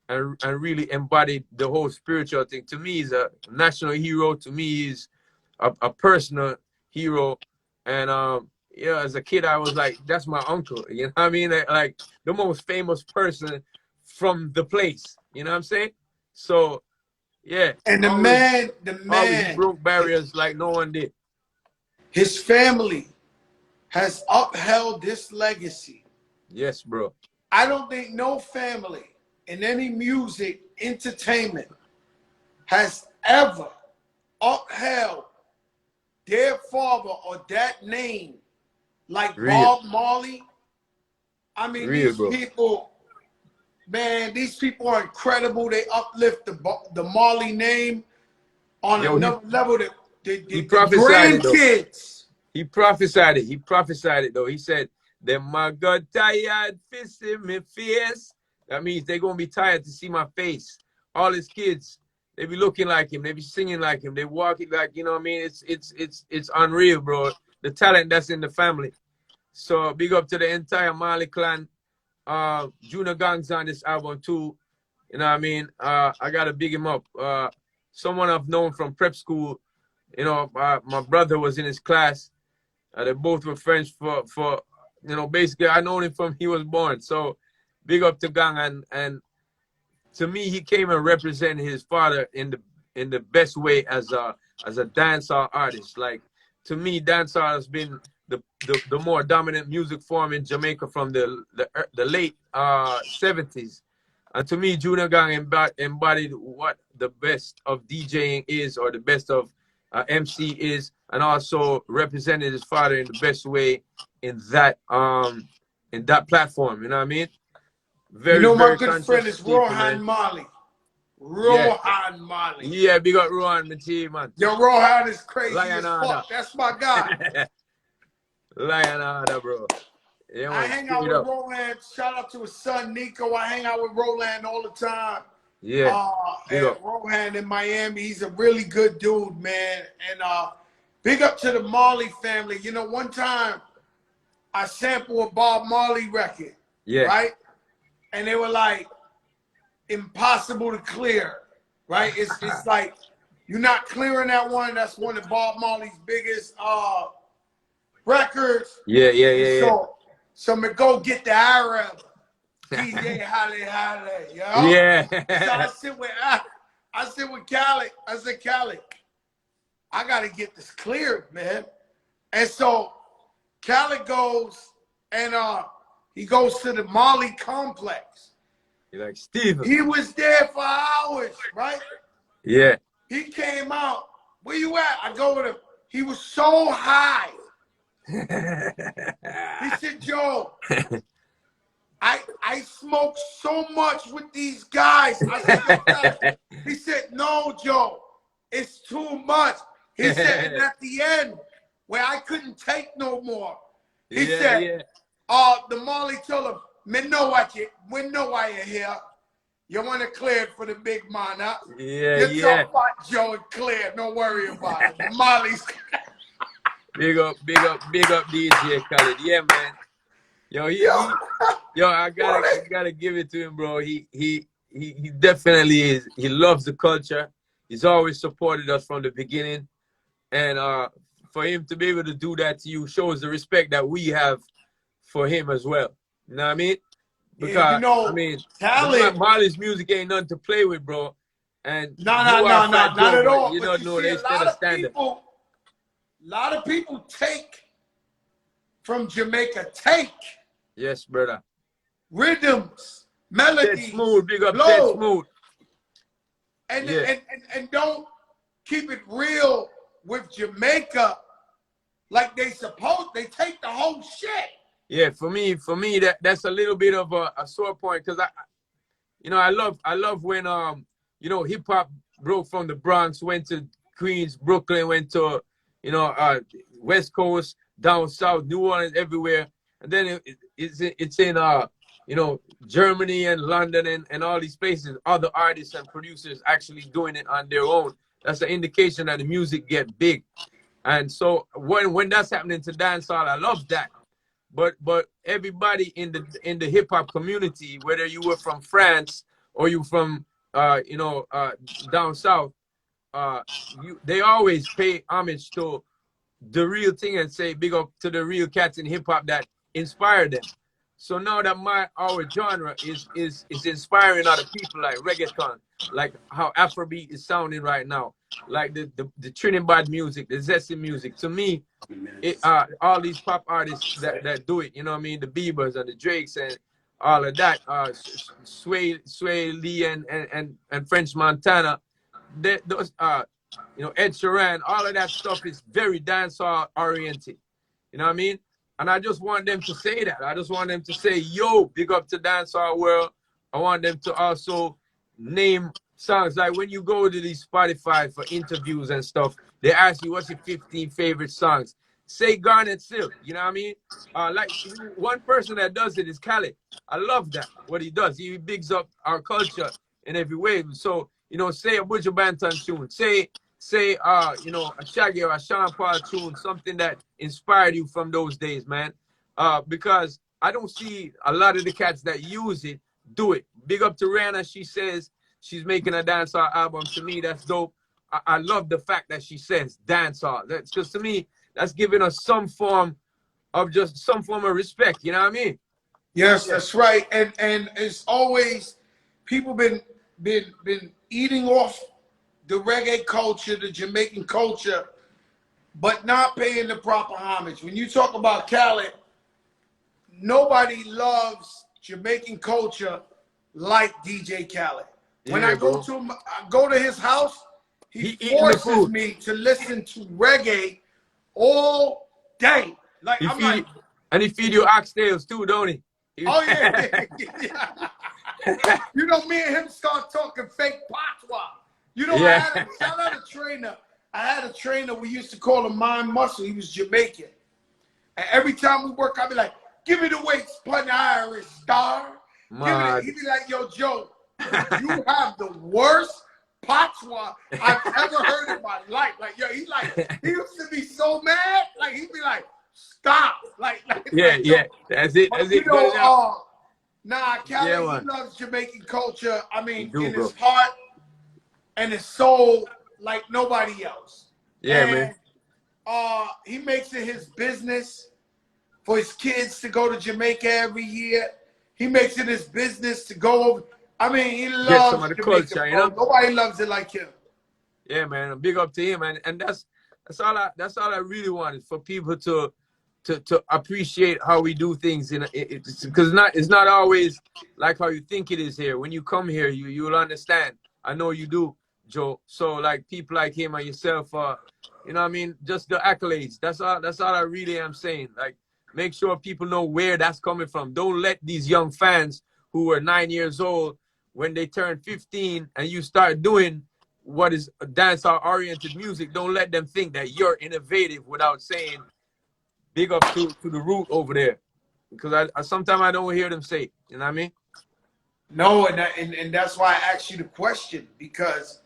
Speaker 3: and really embodied the whole spiritual thing. To me, he's a national hero. To me, he's a personal hero. And yeah, as a kid, I was like, that's my uncle. You know what I mean? Like the most famous person from the place. You know what I'm saying? So yeah.
Speaker 1: And the man
Speaker 3: broke barriers like no one did.
Speaker 1: His family has upheld this legacy.
Speaker 3: Yes, bro.
Speaker 1: I don't think no family in any music entertainment has ever upheld their father or that name like Bob Marley. I mean, these people, man, these people are incredible. They uplift the Marley name on another level.
Speaker 3: He prophesied grandkids. He prophesied it. He prophesied it though. He said, "Them my God tired see me face." That means they're gonna be tired to see my face. All his kids, they be looking like him. They be singing like him. They walking like, you know what I mean? It's unreal, bro. The talent that's in the family. So big up to the entire Marley clan. Junior Gang's on this album too. You know what I mean? I gotta big him up. Someone I've known from prep school. You know, my brother was in his class. They both were friends for you know, basically I known him from he was born. So big up to Gang, and to me he came and represented his father in the best way as a dancehall artist. Like to me, dancehall has been the more dominant music form in Jamaica from the late 70s. And to me, Junior Gang embodied what the best of DJing is, or the best of MC is, and also represented his father in the best way in that platform. You know what I mean? Very,
Speaker 1: my
Speaker 3: very
Speaker 1: good friend
Speaker 3: conscious
Speaker 1: is
Speaker 3: people,
Speaker 1: Rohan
Speaker 3: man.
Speaker 1: Mali.
Speaker 3: Yeah.
Speaker 1: Rohan Mali.
Speaker 3: Yeah, big up Rohan, my team, man.
Speaker 1: Yo, Rohan is crazy
Speaker 3: Lion
Speaker 1: as
Speaker 3: Order.
Speaker 1: fuck. That's my guy.
Speaker 3: Lion Order, bro. Yeah,
Speaker 1: I
Speaker 3: man,
Speaker 1: hang out
Speaker 3: straight
Speaker 1: with
Speaker 3: up.
Speaker 1: Roland. Shout out to his son Nico. I hang out with Roland all the time.
Speaker 3: Yeah. Big
Speaker 1: And
Speaker 3: up.
Speaker 1: Rohan in Miami, he's a really good dude, man. And big up to the Marley family. You know, one time I sampled a Bob Marley record,
Speaker 3: Yeah.
Speaker 1: right? And they were like, impossible to clear, right? It's like, you're not clearing that one. That's one of Bob Marley's biggest records.
Speaker 3: Yeah.
Speaker 1: So me go get the Arab. DJ Halle, yo.
Speaker 3: Yeah.
Speaker 1: So I sit with Khaled. I said, Khaled, I gotta get this cleared, man. And so Khaled goes and he goes to the Marley complex.
Speaker 3: You're like, Steven.
Speaker 1: He was there for hours, right?
Speaker 3: Yeah.
Speaker 1: He came out. Where you at? I go with him. He was so high. He said, Joe, I smoke so much with these guys. I said, yo, he said, no, Joe, it's too much. He said, and at the end, where I couldn't take no more, he said, the Marley told him, we know why you're here. You want to clear it for the big man, huh?
Speaker 3: Yeah.
Speaker 1: You're so fat, Joe, and clear. Don't worry about it. The Marley's
Speaker 3: Big up DJ Khaled. Yeah, man. Yo, I gotta give it to him, bro. He definitely is. He loves the culture. He's always supported us from the beginning, and for him to be able to do that to you shows the respect that we have for him as well. You know what I mean? Because I mean, Marley's music ain't nothing to play with, bro. And
Speaker 1: not at all.
Speaker 3: You don't know they still a standard.
Speaker 1: A lot of people take from Jamaica.
Speaker 3: Yes, brother.
Speaker 1: Rhythms, melodies,
Speaker 3: Ted Smooth, big up
Speaker 1: flow,
Speaker 3: Ted Smooth.
Speaker 1: And don't keep it real with Jamaica like they supposed. They take the whole shit.
Speaker 3: Yeah, for me, that's a little bit of a sore point, because I love when hip hop broke from the Bronx, went to Queens, Brooklyn, went to West Coast, down south, New Orleans, everywhere, and then it's in Germany and London and all these places. Other artists and producers actually doing it on their own. That's an indication that the music get big, and so when that's happening to dancehall, I love that. But everybody in the hip hop community, whether you were from France or you from down south, they always pay homage to the real thing and say big up to the real cats in hip hop that inspired them. So now that our genre is inspiring other people, like reggaeton, like how Afrobeat is sounding right now, like the Trinidad music, the Zesty music. To me, all these pop artists that do it, you know what I mean, the Biebers and the Drakes and all of that, Sway Lee and French Montana, those Ed Sheeran, all of that stuff is very dancehall oriented. You know what I mean? And I just want them to say that. I just want them to say, yo, big up to dancehall world. I want them to also name songs. Like when you go to these Spotify for interviews and stuff, they ask you, what's your 15 favorite songs? Say Garnet Silk, you know what I mean? Like one person that does it is Khaled. I love that, what he does. He bigs up our culture in every way. So, say a Buju Banton tune. Say a Shaggy or a Sean Paul tune, something that inspired you from those days, man. Because I don't see a lot of the cats that use it do it. Big up to Rihanna. She says she's making a dancehall album. To me, that's dope. I love the fact that she says dancehall. That's because to me, that's giving us some form of respect. You know what I mean?
Speaker 1: Yes, that's right. And it's always people been eating off the reggae culture, the Jamaican culture, but not paying the proper homage. When you talk about Khaled, nobody loves Jamaican culture like DJ Khaled. When I go to him, I go to his house, he forces me to listen to reggae all day. Like I'm like,
Speaker 3: and he feed you oxtails too, don't he?
Speaker 1: Oh yeah. You know, me and him start talking fake patois. You know, shout out a trainer. I had a trainer, we used to call him Mind Muscle. He was Jamaican. And every time we work, I'd be like, give me the weights, Punch Irish star. He'd be like, yo, Joe, you have the worst patois I've ever heard in my life. Like, yo, he used to be so mad. Like, he'd be like, stop.
Speaker 3: That's it.
Speaker 1: That's it. Khaled, he loves Jamaican culture. I mean, in his heart and his soul, like nobody else.
Speaker 3: Man.
Speaker 1: He makes it his business for his kids to go to Jamaica every year. He makes it his business to go over. I mean, he loves some of the culture, you know? Nobody loves it like him.
Speaker 3: Yeah, man. Big up to him, and that's all I really wanted, for people to appreciate how we do things because it's not always like how you think it is here. When you come here, you'll understand. I know you do, Joe. So like people like him and yourself, you know what I mean? Just the accolades. That's all I really am saying. Like, make sure people know where that's coming from. Don't let these young fans who are 9 years old, when they turn 15 and you start doing what is dancehall oriented music, don't let them think that you're innovative without saying big up to the root over there. Because I sometimes I don't hear them say it, you know what I mean?
Speaker 1: No, and that's why I asked you the question, because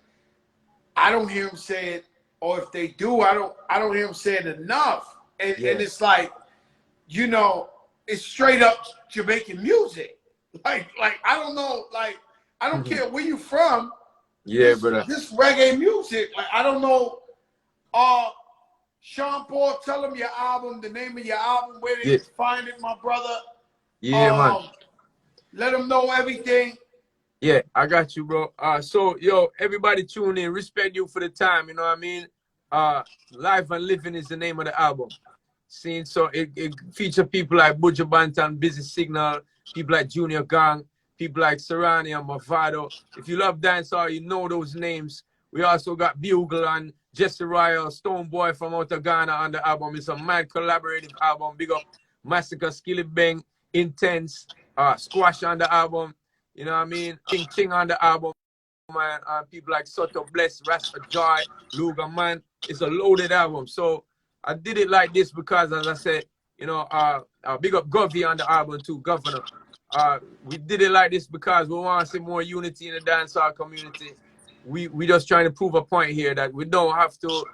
Speaker 1: I don't hear them say it, or if they do, I don't hear them say it enough. And it's like, you know, it's straight up Jamaican music. Like I don't know, like I don't care where you from.
Speaker 3: Yeah, brother.
Speaker 1: This reggae music, like I don't know. Sean Paul, tell them your album, the name of your album, where they can find it, my brother.
Speaker 3: Yeah, man.
Speaker 1: Let them know everything.
Speaker 3: Yeah, I got you, bro. So, yo, everybody tune in. Respect you for the time, you know what I mean? Life and Living is the name of the album. So it features people like Buju Banton, Busy Signal, people like Junior Gang, people like Serrani and Mavado. If you love dancehall, you know those names. We also got Bugle and Jesse Royal, Stone Boy from out of Ghana on the album. It's a mad collaborative album. Big up Massacre, Skilly Bang, Intense, Squash on the album. You know what I mean? King Ching on the album, man. People like Soto Bless, Rasta Joy, Luga, man. It's a loaded album. So I did it like this because, as I said, you know, big up Govy on the album too, Governor. We did it like this because we want to see more unity in the dancehall community. We just trying to prove a point here that we don't have to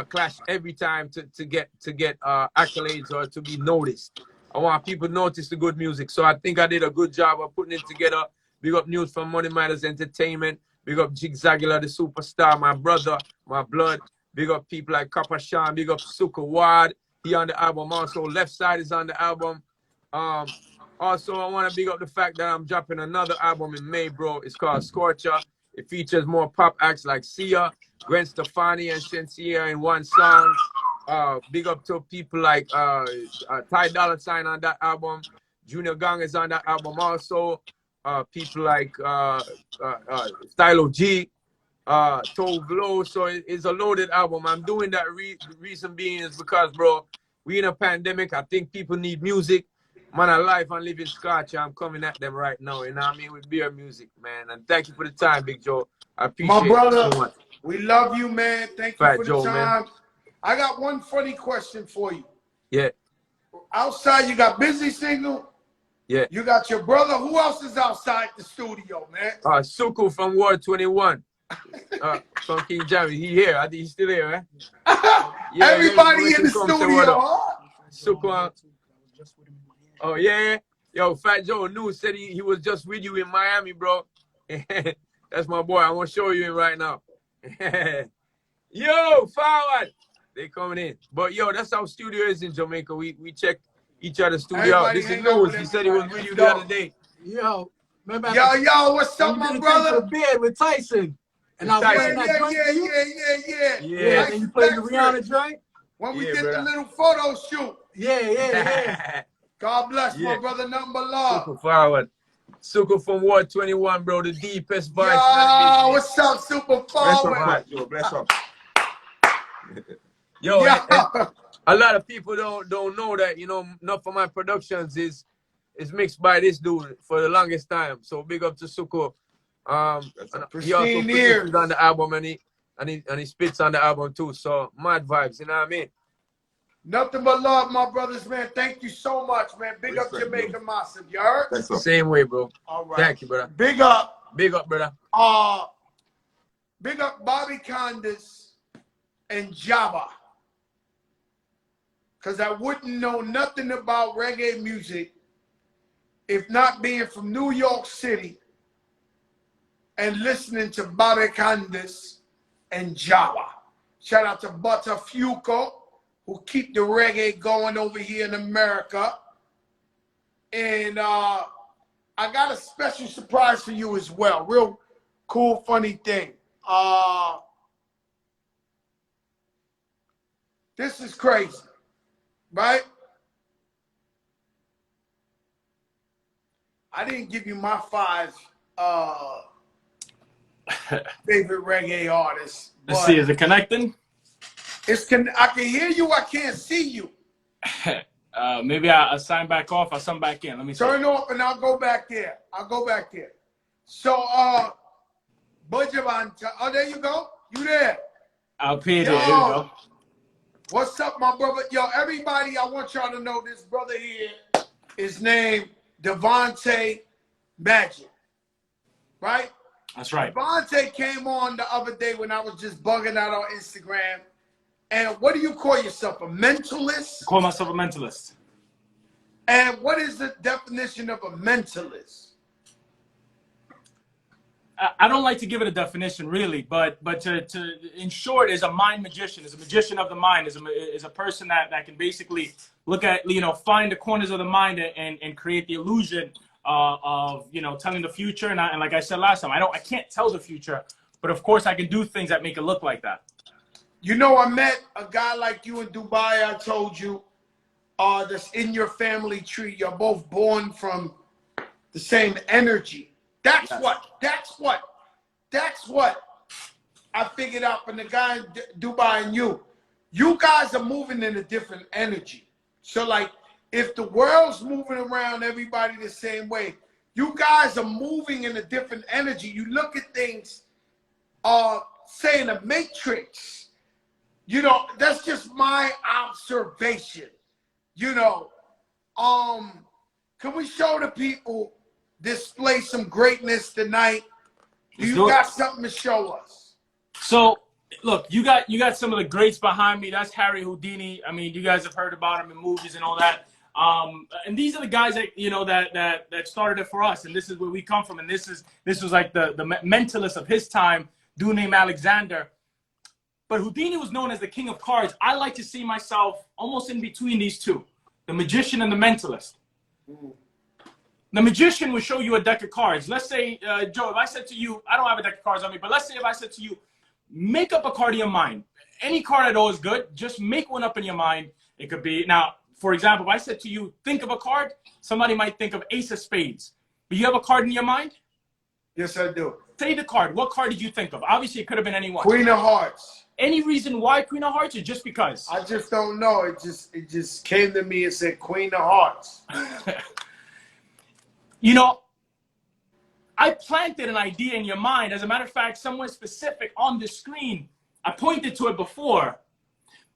Speaker 3: clash every time to get accolades or to be noticed. I want people to notice the good music. So I think I did a good job of putting it together. Big up News from Money Matters Entertainment. Big up Jig Zagula, the superstar, my brother, my blood. Big up people like Kappa Sean. Big up Suka Ward. He on the album also. Left Side is on the album. Also, I want to big up the fact that I'm dropping another album in May, bro. It's called Scorcher. It features more pop acts like Sia, Gwen Stefani, and Shensia in one song. Big up to people like Ty Dolla $ign on that album. Junior Gang is on that album also. People like Stylo G, Tove Lo. So it's a loaded album. I'm doing that. The reason being is because, bro, we in a pandemic. I think people need music. Man, I life and living Scotch. I'm coming at them right now, you know what I mean, with beer music, man. And thank you for the time, Big Joe. I appreciate
Speaker 1: it so
Speaker 3: much.
Speaker 1: We love you, man. Thank you for the time. Man. I got one funny question for you.
Speaker 3: Yeah.
Speaker 1: Outside, you got Busy Signal.
Speaker 3: Yeah.
Speaker 1: You got your brother. Who else is outside the studio, man?
Speaker 3: Suku from Ward 21. From King Jammy. He here. I think he's still here, man.
Speaker 1: Yeah, everybody in the studio, huh?
Speaker 3: Suku. Oh, yeah. Yo, Fat Joe News said he was just with you in Miami, bro. That's my boy. I want to show you him right now. Yo, forward. They coming in. But, yo, that's how studio is in Jamaica. We check each other's studio out. This is News. He said he was with you the other day.
Speaker 5: Yo, remember?
Speaker 1: Yo, what's up, my brother?
Speaker 5: The bed with Tyson. And I was
Speaker 1: yeah.
Speaker 5: Yeah, and you played the Rihanna joint?
Speaker 1: when we
Speaker 3: Yeah,
Speaker 1: get
Speaker 3: brother.
Speaker 1: the little photo shoot.
Speaker 4: Yeah.
Speaker 1: God bless my
Speaker 3: Yeah.
Speaker 1: brother, nothing but love.
Speaker 3: Super forward. Super from Ward 21, bro. The deepest voice in the
Speaker 1: Yo,
Speaker 3: business.
Speaker 1: what's up, super
Speaker 4: Bless up,
Speaker 1: forward?
Speaker 4: Fat Joe. Bless up.
Speaker 3: Yo,
Speaker 1: Yeah.
Speaker 3: and a lot of people don't know that, you know, not for my productions is mixed by this dude for the longest time. So big up to Suko. And he also
Speaker 1: Pristine
Speaker 3: produces
Speaker 1: ears.
Speaker 3: on the album and he spits on the album too. So mad vibes, you know what I mean?
Speaker 1: Nothing but love, my brothers, man. Thank you so much, man. Big up
Speaker 4: Respect,
Speaker 1: Jamaica Massive. You heard?
Speaker 4: Bless up.
Speaker 3: Same way, bro.
Speaker 1: All right.
Speaker 3: Thank you, brother.
Speaker 1: Big up.
Speaker 3: Big up, brother.
Speaker 1: Big up Bobby Condas and Java. Because I wouldn't know nothing about reggae music if not being from New York City and listening to Bobby Condas and Java. Shout out to Butterfuco, who keep the reggae going over here in America. And I got a special surprise for you as well. Real cool, funny thing. This is crazy, right? I didn't give you my 5 favorite reggae artists.
Speaker 5: Let's see, is it connecting?
Speaker 1: I can hear you, I can't see you.
Speaker 5: Maybe I'll sign back off, I'll sign back in. Let me see.
Speaker 1: Turn off and I'll go back there. So, Bujavanta, oh, there you go. You there.
Speaker 5: I'll pay there. Here we go.
Speaker 1: What's up, my brother? Yo, everybody, I want y'all to know this brother here is named Devontae Magic, right?
Speaker 5: That's right.
Speaker 1: Devontae came on the other day when I was just bugging out on Instagram. And what do you call yourself, a mentalist?
Speaker 5: I call myself a mentalist.
Speaker 1: And what is the definition of a mentalist?
Speaker 5: I don't like to give it a definition, really, but in short, is a mind magician, is a magician of the mind, is a person that can basically look at, you know, find the corners of the mind and create the illusion of, you know, telling the future. And like I said last time, I can't tell the future, but of course I can do things that make it look like that.
Speaker 1: You know, I met a guy like you in Dubai. I told you, that's in your family tree. You're both born from the same energy. That's what I figured out from the guy in Dubai and you. You guys are moving in a different energy. So, like, if the world's moving around everybody the same way, you guys are moving in a different energy. You look at things, say in a matrix. You know, that's just my observation. You know, can we show the people display some greatness tonight? You got something to show us? So,
Speaker 5: look, you got some of the greats behind me. That's Harry Houdini. I mean, you guys have heard about him in movies and all that. And these are the guys that, you know, that started it for us. And this is where we come from. And this was like the mentalist of his time, dude named Alexander. But Houdini was known as the king of cards. I like to see myself almost in between these two, the magician and the mentalist. The magician will show you a deck of cards. Let's say, Joe, if I said to you, I don't have a deck of cards on me, but let's say if I said to you, make up a card in your mind. Any card at all is good. Just make one up in your mind. It could be, now, for example, if I said to you, think of a card, somebody might think of Ace of Spades. But you have a card in your mind?
Speaker 1: Yes, I do.
Speaker 5: Say the card. What card did you think of? Obviously, it could have been any one.
Speaker 1: Queen of Hearts.
Speaker 5: Any reason why Queen of Hearts or just because?
Speaker 1: I just don't know. It just came to me and said Queen of Hearts.
Speaker 5: You know, I planted an idea in your mind. As a matter of fact, somewhere specific on the screen, I pointed to it before.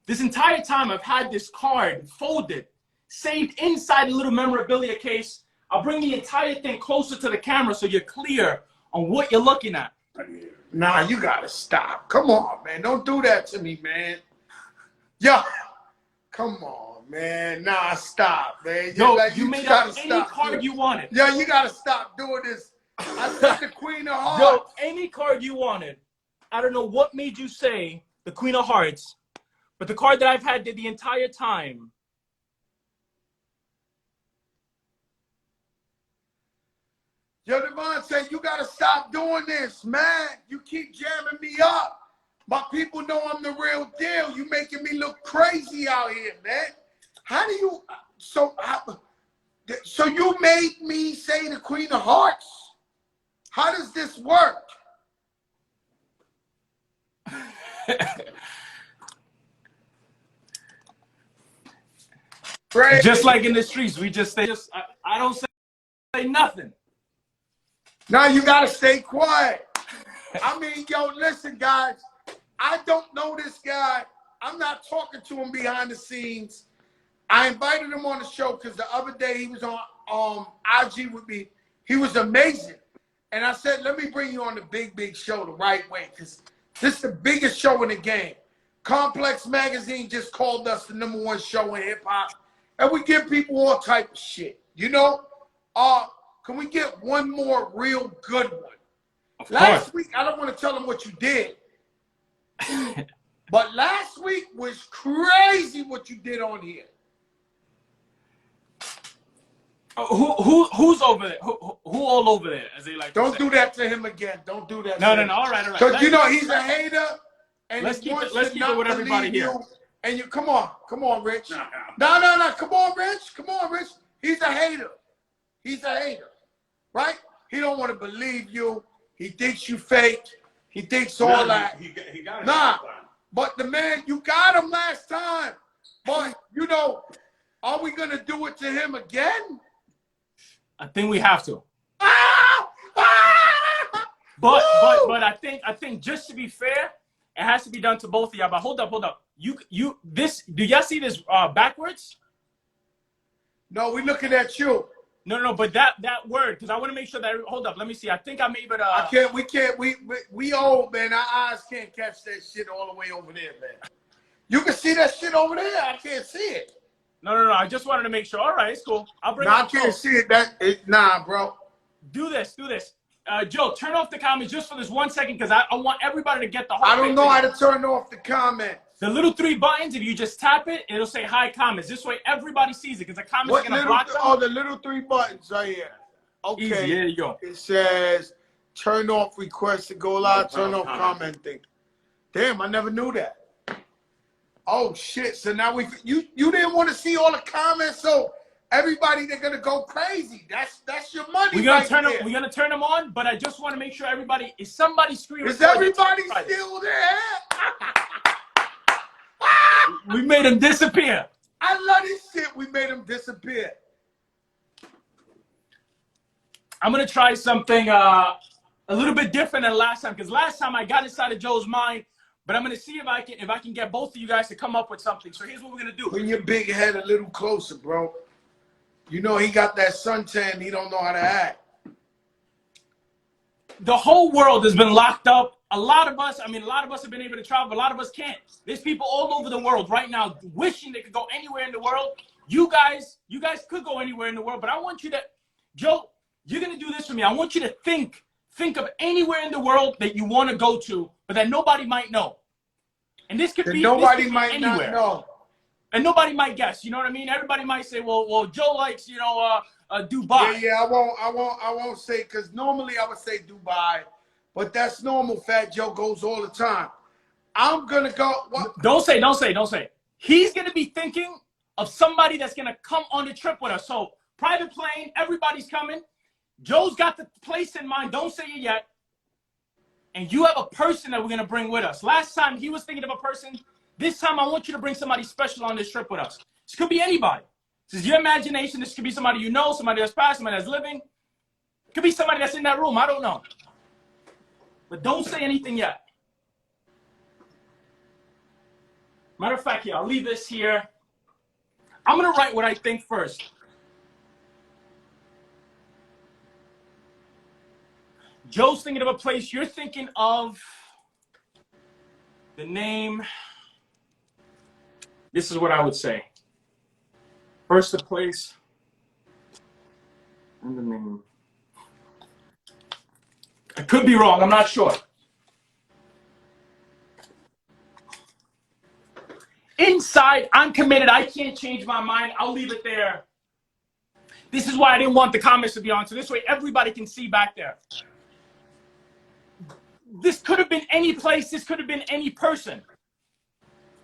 Speaker 5: This entire time I've had this card folded, saved inside a little memorabilia case. I'll bring the entire thing closer to the camera so you're clear on what you're looking at.
Speaker 1: Nah, you gotta stop. Come on, man. Don't do that to me, man. Yo, come on, man. Nah, stop, man.
Speaker 5: Yo,
Speaker 1: like,
Speaker 5: you made up any
Speaker 1: stop,
Speaker 5: card
Speaker 1: dude.
Speaker 5: you wanted.
Speaker 1: Yo, you gotta stop doing this. I said the Queen of Hearts.
Speaker 5: Yo, any card you wanted. I don't know what made you say the Queen of Hearts, but the card that I've had the entire time.
Speaker 1: Yo, Devontae, you gotta stop doing this, man. You keep jamming me up. My people know I'm the real deal. You making me look crazy out here, man. How do you? So you made me say the Queen of Hearts. How does this work?
Speaker 5: Just like in the streets, we just say, I don't say nothing.
Speaker 1: Now you gotta stay quiet. I mean, yo, listen, guys. I don't know this guy. I'm not talking to him behind the scenes. I invited him on the show because the other day he was on IG with me. He was amazing. And I said, let me bring you on the big show the right way, because this is the biggest show in the game. Complex Magazine just called us the #1 show in hip-hop. And we give people all type of shit. You know? Can we get one more real good one? Last week, I don't want to tell them what you did. But last week was crazy what you did on here.
Speaker 5: Who's over there? Who all over there? As they like.
Speaker 1: Don't do that to him again. Don't do that.
Speaker 5: No. All right.
Speaker 1: Because you know he's a hater, and
Speaker 5: let's keep it with everybody
Speaker 1: believe
Speaker 5: here.
Speaker 1: you. And you come on, Rich. No. Come on, Rich. He's a hater. Right? He don't want to believe you. He thinks you fake. He thinks all that.
Speaker 2: He got it.
Speaker 1: Nah, but the man, you got him last time. But you know, are we gonna do it to him again?
Speaker 5: I think we have to. But I think just to be fair, it has to be done to both of y'all. But hold up. Do y'all see this backwards?
Speaker 1: No, we looking at you.
Speaker 5: No, but that word, because I want to make sure that, hold up, let me see. I think I'm able to.
Speaker 1: We old, man. Our eyes can't catch that shit all the way over there, man. You can see that shit over there? I can't see it.
Speaker 5: No, I just wanted to make sure. All right, it's cool. I'll bring it
Speaker 1: I can't see it. Nah, bro.
Speaker 5: Do this. Joe, turn off the comments just for this 1 second, because I want everybody to get the whole
Speaker 1: I don't
Speaker 5: thing.
Speaker 1: know how to turn off the comments.
Speaker 5: The little 3 buttons, if you just tap it, it'll say hi comments. This way everybody sees it, because the comments are going to block them.
Speaker 1: Oh, the little 3 buttons right here. Okay.
Speaker 5: Easy, there you go.
Speaker 1: It says turn off request to go live, turn off commenting. Damn, I never knew that. Oh shit! So now you didn't want to see all the comments, so everybody they're gonna go crazy. That's your money.
Speaker 5: We're gonna turn them on, but I just want to make sure everybody is somebody screen.
Speaker 1: Is everybody still there?
Speaker 5: We made them disappear.
Speaker 1: I love this shit. We made them disappear.
Speaker 5: I'm gonna try something a little bit different than last time, because last time I got inside of Joe's mind. But I'm gonna see if I can get both of you guys to come up with something. So here's what we're gonna do.
Speaker 1: Bring your big head a little closer, bro. You know he got that suntan. He don't know how to act.
Speaker 5: The whole world has been locked up. A lot of us have been able to travel, but a lot of us can't. There's people all over the world right now wishing they could go anywhere in the world. You guys could go anywhere in the world, but I want you to, Joe, you're gonna do this for me. I want you to think of anywhere in the world that you want to go to, but that nobody might know. And this could be
Speaker 1: nobody might
Speaker 5: anywhere.
Speaker 1: Not know.
Speaker 5: And nobody might guess. You know what I mean? Everybody might say, well, Joe likes, Dubai.
Speaker 1: Yeah. I won't say, because normally I would say Dubai, but that's normal. Fat Joe goes all the time. I'm gonna go. What?
Speaker 5: Don't say. He's gonna be thinking of somebody that's gonna come on the trip with us. So private plane, everybody's coming. Joe's got the place in mind. Don't say it yet. And you have a person that we're going to bring with us. Last time he was thinking of a person. This time I want you to bring somebody special on this trip with us. This could be anybody. This is your imagination. This could be somebody you know, somebody that's passed, somebody that's living. It could be somebody that's in that room. I don't know. But don't say anything yet. Matter of fact, I'll leave this here. I'm going to write what I think first. Joe's thinking of a place. You're thinking of the name. This is what I would say. First, the place and the name. I could be wrong. I'm not sure. Inside, I'm committed. I can't change my mind. I'll leave it there. This is why I didn't want the comments to be on. So this way, everybody can see back there. This could have been any place. This could have been any person.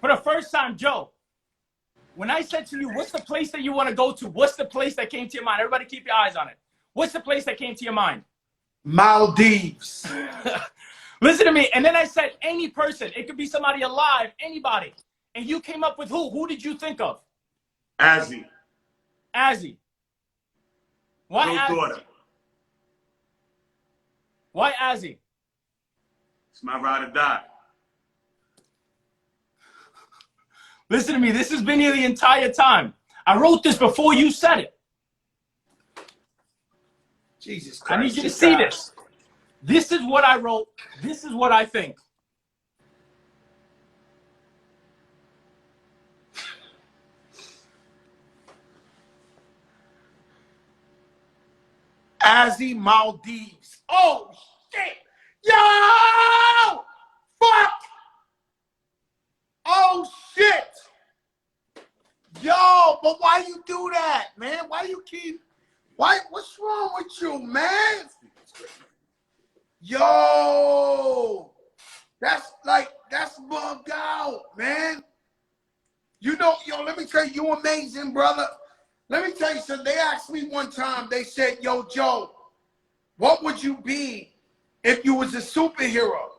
Speaker 5: For the first time, Joe, when I said to you, what's the place that you want to go to? What's the place that came to your mind? Everybody keep your eyes on it. What's the place that came to your mind?
Speaker 1: Maldives.
Speaker 5: Listen to me. And then I said any person. It could be somebody alive, anybody. And you came up with who? Who did you think of?
Speaker 4: Azzy.
Speaker 5: Azzy. Why
Speaker 4: Joe's
Speaker 5: Azzy?
Speaker 4: daughter.
Speaker 5: Why Azzy?
Speaker 4: It's my ride or die.
Speaker 5: Listen to me. This has been here the entire time. I wrote this before you said it.
Speaker 1: Jesus Christ.
Speaker 5: I need you to see this. This is what I wrote. This is what I think.
Speaker 1: Azzy Maldives. Oh, shit. Yo! Fuck! Oh, shit. Yo, but why you do that, man? Why you keep... What's wrong with you, man? Yo! That's bugged out, man. You know, yo, let me tell you, you amazing, brother. Let me tell you something. They asked me one time, they said, yo, Joe, what would you be if you was a superhero?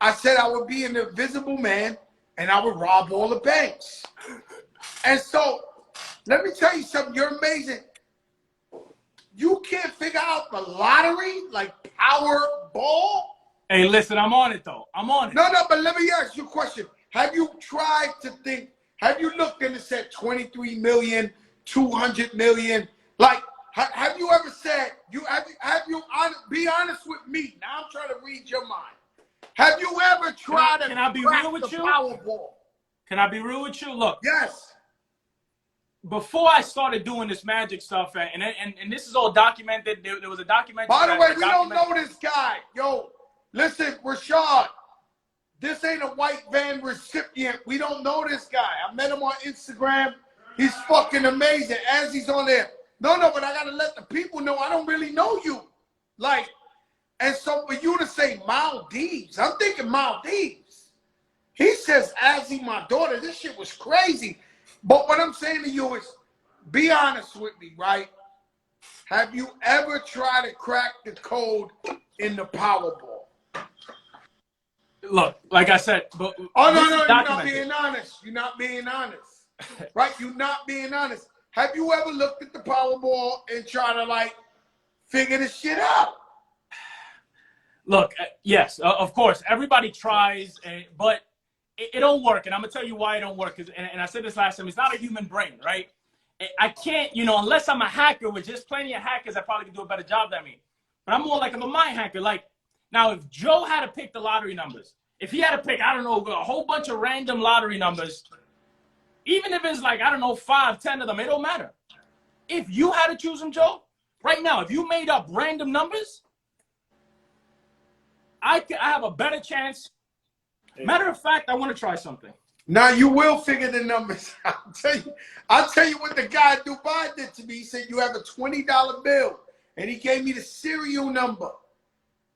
Speaker 1: I said I would be an invisible man and I would rob all the banks. And so, let me tell you something. You're amazing. You can't figure out the lottery, like Powerball?
Speaker 5: Hey, listen, I'm on it, though. I'm on it.
Speaker 1: No, but let me ask you a question. Have you tried to think, have you looked and said 23 million, 200 million? Like, have you ever said, be honest with me. Now I'm trying to read your mind. Have you ever tried to
Speaker 5: Can I be
Speaker 1: crack
Speaker 5: real with
Speaker 1: the
Speaker 5: you?
Speaker 1: Powerball?
Speaker 5: Can I be real with you? Look.
Speaker 1: Yes.
Speaker 5: Before I started doing this magic stuff, and this is all documented, there was a documentary.
Speaker 1: By the way, we don't know this guy. Yo, listen, Rashad, this ain't a white van recipient. We don't know this guy. I met him on Instagram. He's fucking amazing. As he's on there. No, but I got to let the people know I don't really know you. Like, and so for you to say Maldives, I'm thinking Maldives. He says, Azzy, my daughter, this shit was crazy. But what I'm saying to you is, be honest with me, right? Have you ever tried to crack the code in the Powerball?
Speaker 5: Look, like I said, but
Speaker 1: oh no, you're not being honest. You're not being honest, right? You're not being honest. Have you ever looked at the Powerball and tried to like figure this shit out?
Speaker 5: Look, yes, of course, everybody tries, but it don't work, and I'm gonna tell you why it don't work. And I said this last time, it's not a human brain, right? I can't, unless I'm a hacker, which there's plenty of hackers that probably can do a better job than me. But I'm more like I'm a mind hacker. Like, now, if Joe had to pick the lottery numbers, if he had to pick, I don't know, a whole bunch of random lottery numbers, even if it's like, I don't know, 5, 10 of them, it don't matter. If you had to choose them, Joe, right now, if you made up random numbers, I have a better chance. Matter of fact, I want to try something.
Speaker 1: Now you will figure the numbers. I'll tell you what the guy in Dubai did to me. He said, you have a $20 bill. And he gave me the serial number.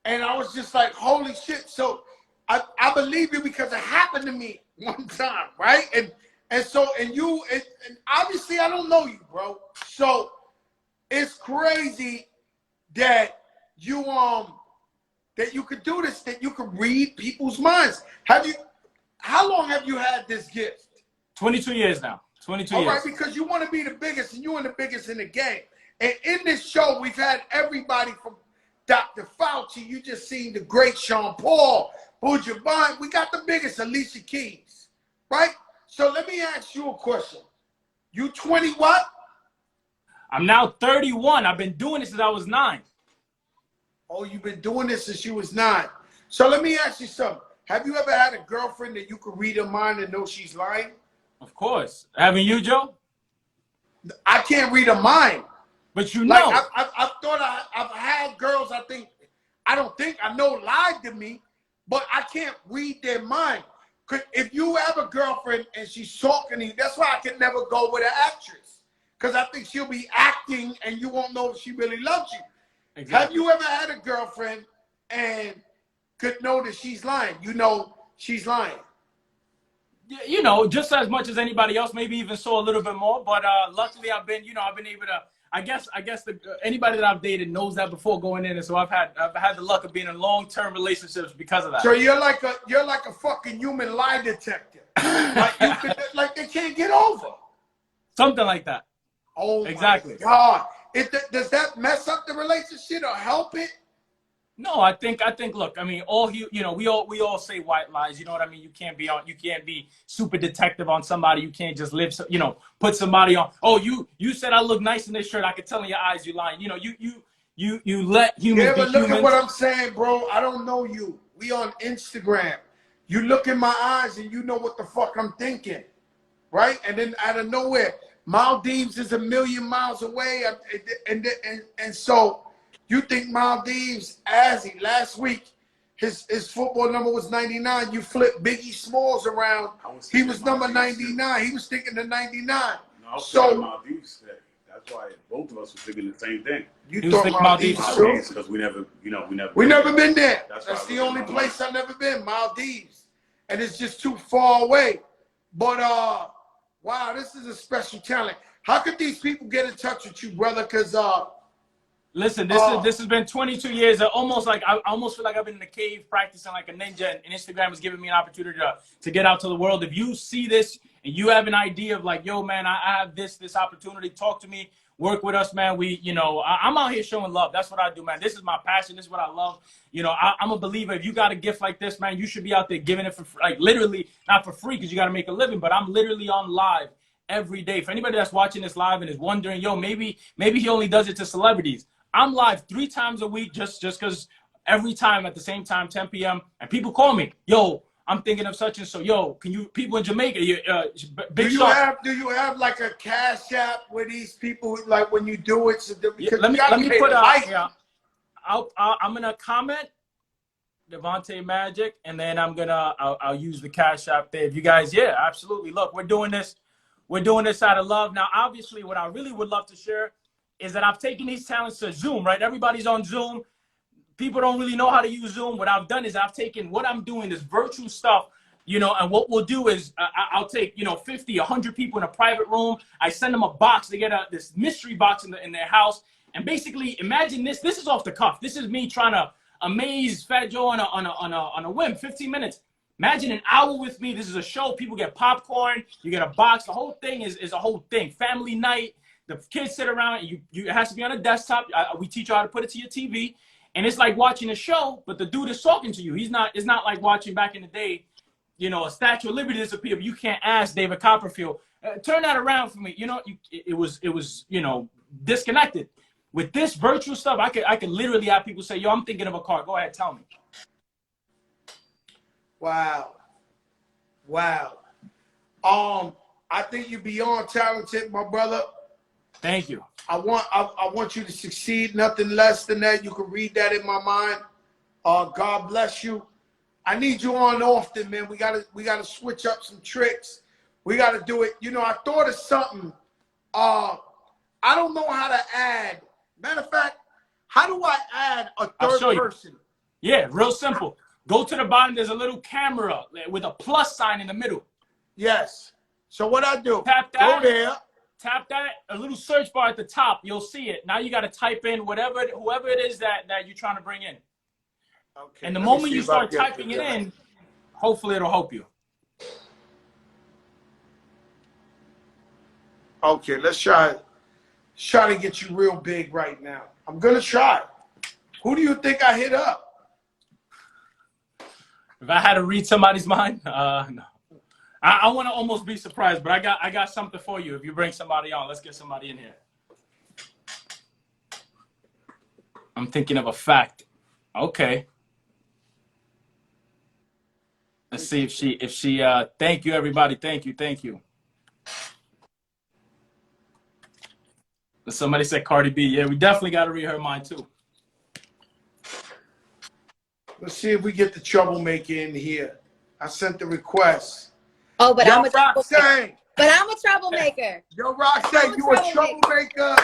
Speaker 1: And I was just like, holy shit. So I believe you because it happened to me one time, right? And obviously I don't know you, bro. So it's crazy that you could do this, that you could read people's minds. How long have you had this gift?
Speaker 5: 22 years now. 22 years.
Speaker 1: All right, because you want to be the biggest, and you're the biggest in the game. And in this show, we've had everybody from Dr. Fauci. You just seen the great Sean Paul, Bujabon. We got the biggest, Alicia Keys, right? So let me ask you a question. You 20 what?
Speaker 5: I'm now 31. I've been doing this since I was 9.
Speaker 1: Oh, you've been doing this since you was 9. So let me ask you something. Have you ever had a girlfriend that you could read her mind and know she's lying?
Speaker 5: Of course. Haven't you, Joe?
Speaker 1: I can't read her mind.
Speaker 5: But you know.
Speaker 1: Like, I've had girls I know lied to me, but I can't read their mind. Cause if you have a girlfriend and she's talking to you, that's why I can never go with an actress. Because I think she'll be acting and you won't know if she really loves you. Exactly. Have you ever had a girlfriend and could know that she's lying. You know she's lying.
Speaker 5: You know, just as much as anybody else, maybe even so a little bit more. But luckily, I've been able to. I guess anybody that I've dated knows that before going in, and so I've had the luck of being in long-term relationships because of that.
Speaker 1: So you're like a fucking human lie detector. Like they can't get over.
Speaker 5: Something like that.
Speaker 1: Oh,
Speaker 5: exactly.
Speaker 1: My God. Does that mess up the relationship or help it?
Speaker 5: No, I think. Look, I mean, we all say white lies. You know what I mean? You can't be super detective on somebody. You can't just live. Put somebody on. Oh, you said I look nice in this shirt. I could tell in your eyes you lying. You know, you let humans.
Speaker 1: Yeah, but
Speaker 5: be
Speaker 1: look
Speaker 5: humans.
Speaker 1: at what I'm saying, bro. I don't know you. We on Instagram. You look in my eyes and you know what the fuck I'm thinking, right? And then out of nowhere, Maldives is 1,000,000 miles away, and so. You think Maldives, Azzy, last week, his football number was 99. You flipped Biggie Smalls around. He was number 99. He was thinking the 99.
Speaker 2: No, I was thinking Maldives today. That's why both of us were thinking the same thing.
Speaker 1: You thought Maldives too?
Speaker 2: Because we never
Speaker 1: been there. That's the only place I've never been, Maldives. And it's just too far away. But, wow, this is a special talent. How could these people get in touch with you, brother? Because,
Speaker 5: listen, this has been 22 years. I almost feel like I've been in a cave practicing like a ninja, and Instagram is giving me an opportunity to get out to the world. If you see this and you have an idea of like, yo, man, I have this opportunity, talk to me, work with us, man. I'm out here showing love. That's what I do, man. This is my passion. This is what I love. I'm a believer. If you got a gift like this, man, you should be out there giving it for like literally not for free because you got to make a living. But I'm literally on live every day. For anybody that's watching this live and is wondering, yo, maybe he only does it to celebrities. I'm live 3 times a week just because every time at the same time, 10 p.m. And people call me, yo, I'm thinking of such and so. Yo, can you, people in Jamaica,
Speaker 1: do you have like a cash app where these people, like when you do it? So
Speaker 5: let me put I'm going to comment Devontae Magic, and then I'll use the cash app there. If you guys, yeah, absolutely. Look, we're doing this out of love. Now, obviously, what I really would love to share is that I've taken these talents to Zoom, right? Everybody's on Zoom. People don't really know how to use Zoom. What I've done is I've taken what I'm doing, this virtual stuff, and what we'll do is I'll take, 50, 100 people in a private room. I send them a box. They get this mystery box in their house. And basically, imagine this. This is off the cuff. This is me trying to amaze Fat Joe on a whim, 15 minutes. Imagine an hour with me. This is a show. People get popcorn. You get a box. The whole thing is a whole thing. Family night. The kids sit around. It has to be on a desktop. We teach you how to put it to your TV, and it's like watching a show. But the dude is talking to you. It's not like watching back in the day. A Statue of Liberty disappear, but you can't ask David Copperfield. Turn that around for me. It was disconnected. With this virtual stuff, I could literally have people say, "Yo, I'm thinking of a car. Go ahead, tell me."
Speaker 1: Wow. I think you're beyond talented, my brother.
Speaker 5: Thank you.
Speaker 1: I want you to succeed. Nothing less than that. You can read that in my mind. God bless you. I need you on often, man. We gotta switch up some tricks. We gotta do it. I thought of something. I don't know how to add. Matter of fact, how do I add a third person?
Speaker 5: Yeah, real simple. Go to the bottom. There's a little camera with a plus sign in the middle.
Speaker 1: Yes. So what I do?
Speaker 5: Tap that.
Speaker 1: Go there.
Speaker 5: Tap that, a little search bar at the top. You'll see it. Now you got to type in whoever it is that you're trying to bring in. Okay. And the moment you start typing it in, hopefully it'll help you.
Speaker 1: Okay, let's try to get you real big right now. I'm going to try. Who do you think I hit up?
Speaker 5: If I had to read somebody's mind, no. I want to almost be surprised, but I got something for you. If you bring somebody on, let's get somebody in here. I'm thinking of a fact. Okay. Let's see if she thank you, everybody. Thank you. Somebody said Cardi B. Yeah, we definitely got to read her mind too.
Speaker 1: Let's see if we get the troublemaker in here. I sent the request.
Speaker 6: Oh, but I'm a
Speaker 1: Roxanne.
Speaker 6: But I'm a troublemaker.
Speaker 1: Yo, Roxanne, you a troublemaker.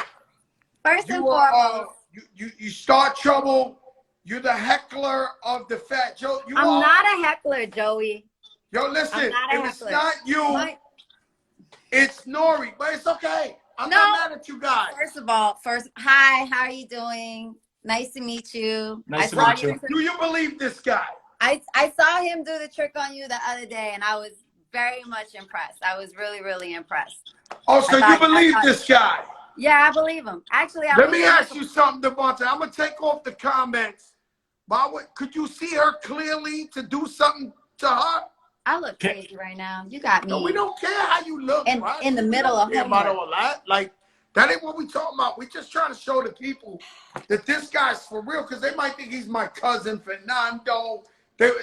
Speaker 6: First and foremost.
Speaker 1: You start trouble. You're the heckler of the Fat Joe. You
Speaker 6: I'm
Speaker 1: are.
Speaker 6: not a heckler, Joey.
Speaker 1: Yo, listen.
Speaker 6: I'm not a
Speaker 1: If it's
Speaker 6: heckler.
Speaker 1: not you, it's Nori. But it's okay. I'm
Speaker 6: No.
Speaker 1: not mad at you guys.
Speaker 6: First of all, hi, how are you doing? Nice to meet you.
Speaker 5: Nice to
Speaker 6: saw
Speaker 5: meet you.
Speaker 1: Do you believe this guy?
Speaker 6: I saw him do the trick on you the other day, and I was very much impressed. I was really, really impressed.
Speaker 1: Oh, so you believe this guy?
Speaker 6: Yeah, I believe him. Actually,
Speaker 1: Let me ask you something, Devontae. I'm going to take off the comments. But could you see her clearly to do something to her?
Speaker 6: I look crazy right now. You got me.
Speaker 1: No, we don't care how you look.
Speaker 6: In,
Speaker 1: right?
Speaker 6: in the middle of
Speaker 1: about
Speaker 6: homework.
Speaker 1: all that. Like, that ain't what we talking about. We just trying to show the people that this guy's for real, because they might think he's my cousin Fernando.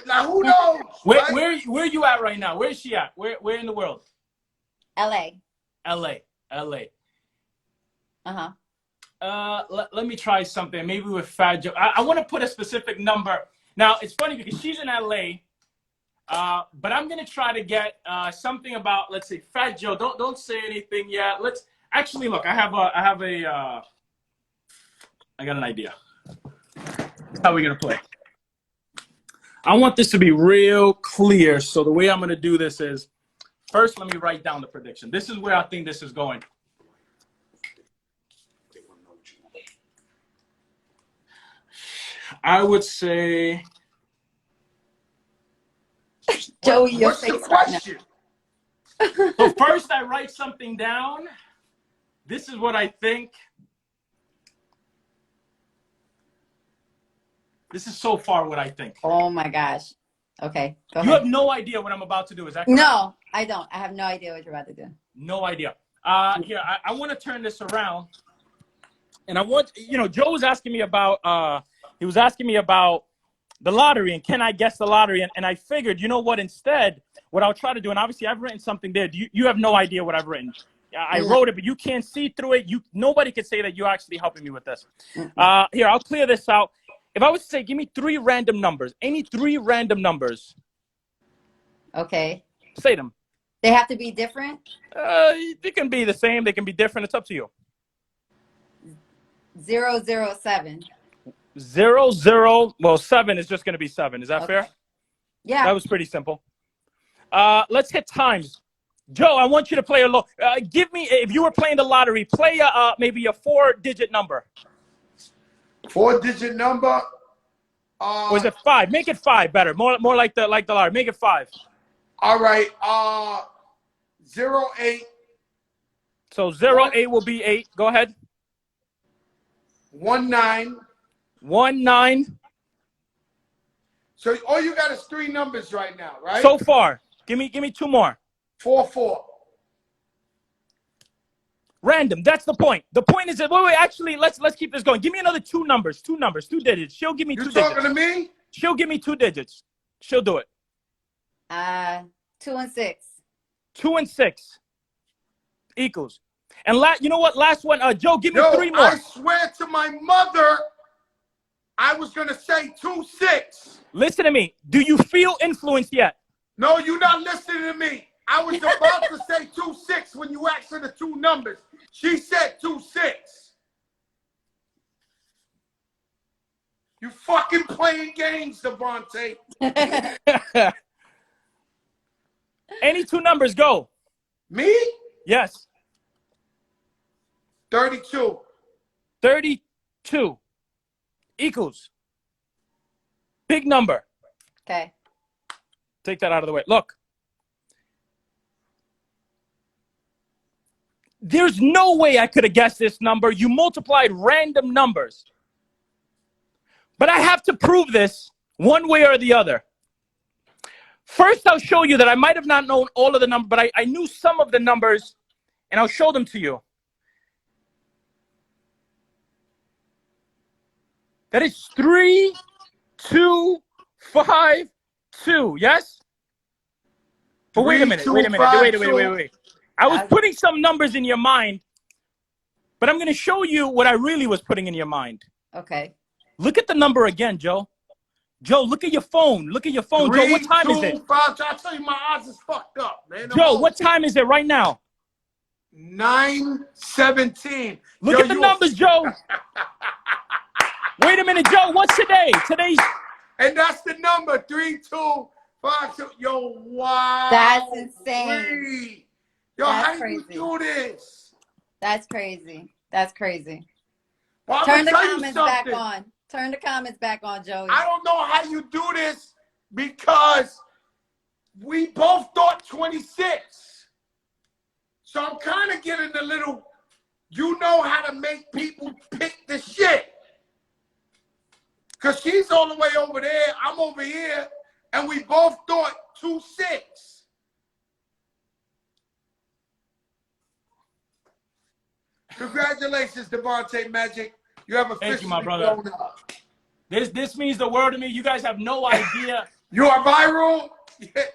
Speaker 1: Now, who knows?
Speaker 5: Where you at right now? Where is she at? Where in the world?
Speaker 6: L.A.
Speaker 5: L.A.
Speaker 6: Uh-huh.
Speaker 5: Let me try something. Maybe with Fat Joe. I want to put a specific number. Now, it's funny because she's in LA, but I'm gonna try to get something about, let's say, Fat Joe. Don't say anything yet. Let's actually look. I got an idea. How are we gonna play? I want this to be real clear. So the way I'm gonna do this is, first, let me write down the prediction. This is where I think this is going. I would say,
Speaker 6: Joey, your
Speaker 1: what's the
Speaker 6: face right now.
Speaker 1: question?
Speaker 5: so first I write something down. This is what I think. This is so far what I think.
Speaker 6: Oh my gosh. Okay, go ahead.
Speaker 5: You have no idea what I'm about to do. Is that correct?
Speaker 6: No, I don't. I have no idea what you're about to do.
Speaker 5: No idea. Here, I want to turn this around. And I want, Joe was asking me about, he was asking me about the lottery and can I guess the lottery? And I figured, you know what, instead, what I'll try to do, and obviously I've written something there. You have no idea what I've written. I wrote it, but you can't see through it. Nobody could say that you're actually helping me with this. Here, I'll clear this out. If I was to say, give me 3 random numbers, any 3 random numbers.
Speaker 6: Okay.
Speaker 5: Say them.
Speaker 6: They have to be different?
Speaker 5: They can be the same. They can be different. It's up to you.
Speaker 6: 007.
Speaker 5: 0, well, 7 is just going to be 7. Is that fair?
Speaker 6: Yeah.
Speaker 5: That was pretty simple. Let's hit times. Joe, I want you to play a low. Give me, if you were playing the lottery, play maybe a 4-digit number.
Speaker 1: 4-digit number.
Speaker 5: Or is it 5? Make it 5 better. More like the lottery. Make it 5.
Speaker 1: All right. 08.
Speaker 5: So 08 will be 8. Go ahead.
Speaker 1: 19.
Speaker 5: 19.
Speaker 1: So all you got is 3 numbers right now, right?
Speaker 5: So far. Give me 2 more.
Speaker 1: 44.
Speaker 5: Random. That's the point. The point is that wait. Actually, let's keep this going. Give me another 2 numbers. 2 digits. She'll give me 2 digits.
Speaker 1: You talking to me?
Speaker 5: She'll give me 2 digits. She'll do it.
Speaker 6: 2 and 6.
Speaker 5: 2 and 6 equals. And you know what? Last one. Joe, give me 3 more.
Speaker 1: I swear to my mother, I was gonna say 2-6.
Speaker 5: Listen to me. Do you feel influenced yet?
Speaker 1: No, you're not listening to me. I was about to say 2-6 when you asked her the 2 numbers. She said 2-6. You fucking playing games, Devontae.
Speaker 5: Any 2 numbers, go.
Speaker 1: Me?
Speaker 5: Yes.
Speaker 1: 32.
Speaker 5: 32 equals. Big number.
Speaker 6: Okay.
Speaker 5: Take that out of the way. Look. There's no way I could have guessed this number. You multiplied random numbers. But I have to prove this one way or the other. First, I'll show you that I might have not known all of the numbers, but I knew some of the numbers, and I'll show them to you. That is 3, 2, 5, 2. Yes? But wait a minute. Wait. I was putting some numbers in your mind, but I'm going to show you what I really was putting in your mind.
Speaker 6: Okay.
Speaker 5: Look at the number again, Joe. Joe, look at your phone. Look at your phone.
Speaker 1: 3,
Speaker 5: Joe, what time
Speaker 1: 2,
Speaker 5: is it?
Speaker 1: 5. I tell you, my eyes is fucked up, man.
Speaker 5: Joe, what time is it right now?
Speaker 1: 9:17.
Speaker 5: Look at the numbers, Joe. Wait a minute, Joe. What's today? Today's.
Speaker 1: And that's the number 3252. Yo, wow.
Speaker 6: That's insane.
Speaker 1: Reed. Yo,
Speaker 6: That's
Speaker 1: how do
Speaker 6: crazy.
Speaker 1: you do this?
Speaker 6: That's crazy. That's crazy.
Speaker 1: Well,
Speaker 6: Turn
Speaker 1: I'm
Speaker 6: the
Speaker 1: gonna tell you
Speaker 6: comments back
Speaker 1: something.
Speaker 6: on. Turn the comments back on, Joey.
Speaker 1: I don't know how you do this because we both thought 26. So I'm kind of getting a little, you know how to make people pick the shit. Because she's all the way over there, I'm over here, and we both thought 26. Congratulations, Devontae Magic. You have officially
Speaker 5: Thank you, my brother.
Speaker 1: blown up.
Speaker 5: This means the world to me. You guys have no idea.
Speaker 1: You are viral.